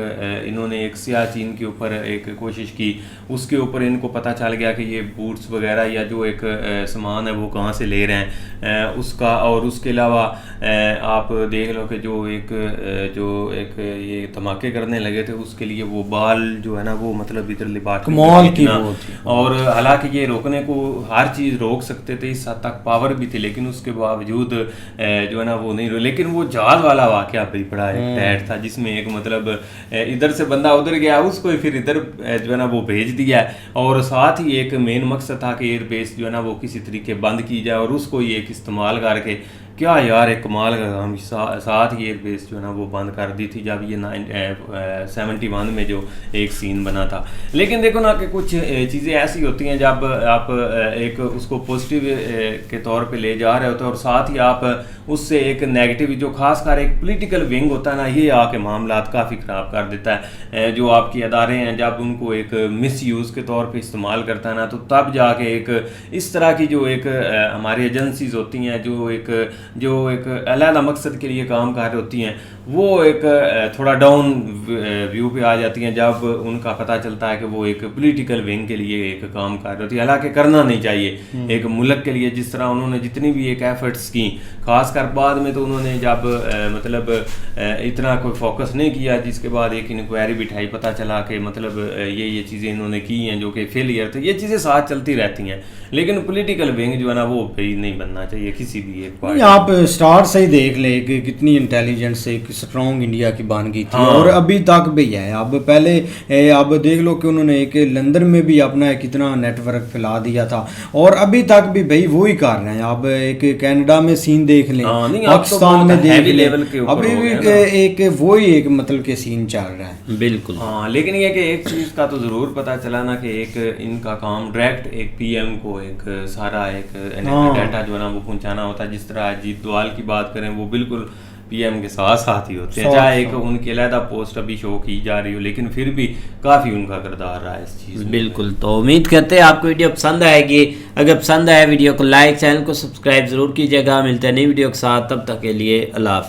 [SPEAKER 7] इन्होंने एक सियाचिन के ऊपर एक कोशिश की, उसके ऊपर इनको पता चल गया कि ये बूट्स वगैरह या जो एक सामान है वो कहाँ से ले रहे हैं उसका। और उसके अलावा आप देख लो कि जो एक ये धमाके करने लगे थे उसके लिए वो बाल जो है ना वो मतलब इधर लिबाट
[SPEAKER 6] कमाल की
[SPEAKER 7] और हालांकि ये रोकने को हर चीज़ रोक सकते थे, इस हद तक पावर भी थी, लेकिन उसके बावजूद जो है ना वो नहीं। लेकिन वो जहाज वाला वाकया भी बड़ा एक टैट था जिसमें एक मतलब इधर से बंदा उधर गया, उसको फिर इधर जो है ना वो भेज दिया, और साथ ही एक मेन मकसद था कि एयरबेस जो है ना वो किसी तरीके बंद की जाए, और उसको ही एक इस्तेमाल करके क्या यार एक कमाल का काम। साथ ही एयरबेस जो है ना वो बंद कर दी थी जब ये 71 में जो एक सीन बना था। लेकिन देखो ना कि कुछ चीज़ें ऐसी होती हैं जब आप एक उसको पॉजिटिव के तौर पे ले जा रहे होते हो, और साथ ही आप उससे एक नेगेटिव जो खासकर एक पॉलिटिकल विंग होता है ना ये आके मामलात काफ़ी ख़राब कर देता है। जो आपके अदारे हैं जब उनको एक मिस यूज़ के तौर पे इस्तेमाल करता है ना, तो तब जाके एक इस तरह की जो एक हमारी एजेंसीज होती हैं जो एक अलग मकसद के लिए काम कर रही होती हैं, वो एक थोड़ा डाउन व्यू पे आ जाती हैं जब उनका पता चलता है कि वो एक पॉलिटिकल विंग के लिए एक काम कर रही होती है। हालांकि करना नहीं चाहिए एक मुल्क के लिए। जिस तरह उन्होंने जितनी भी एक एफर्ट्स की, खासकर बाद में तो उन्होंने जब मतलब इतना कोई फोकस नहीं किया, जिसके बाद एक इंक्वायरी बिठाई, पता चला कि मतलब ये चीज़ें इन्होंने की हैं जो कि फेलियर थे। ये चीज़ें साथ चलती रहती हैं, लेकिन पॉलिटिकल विंग जो है ना वो भी नहीं बनना चाहिए किसी भी एक पार्टी।
[SPEAKER 6] आप स्टार्ट से ही देख ले कि कितनी इंटेलिजेंस से स्ट्रॉन्ग इंडिया की बान की थी और अभी तक भी है। अब पहले अब देख लो कि उन्होंने एक लंदन में भी अपना कितना नेटवर्क फैला दिया था और अभी तक भी भाई वो ही कर रहे हैं। अब एक कनाडा में सीन देख लें, पाकिस्तान में देख लें, अभी भी एक वो ही एक मतलब के सीन चल रहा है।
[SPEAKER 1] बिल्कुल
[SPEAKER 7] हाँ, लेकिन ये कि एक चीज़ का तो ज़रूर पता चला ना कि एक इनका काम डायरेक्ट एक पीएम को एक सारा एक डाटा जो है ना वो पहुंचाना होता है। जिस तरह अजीत डोभाल की बात करें वो बिल्कुल पीएम के साथ साथ ही होते हैं, चाहे एक उनकी अलहदा पोस्ट अभी शो की जा रही हो, लेकिन फिर भी काफ़ी उनका किरदार रहा है इस चीज़।
[SPEAKER 1] बिल्कुल, तो उम्मीद करते हैं आपको वीडियो पसंद आएगी। अगर पसंद आए वीडियो को लाइक, चैनल को सब्सक्राइब जरूर कीजिएगा। मिलते हैं नई वीडियो के साथ, तब तक के लिए अल्लाह हाफ़िज़।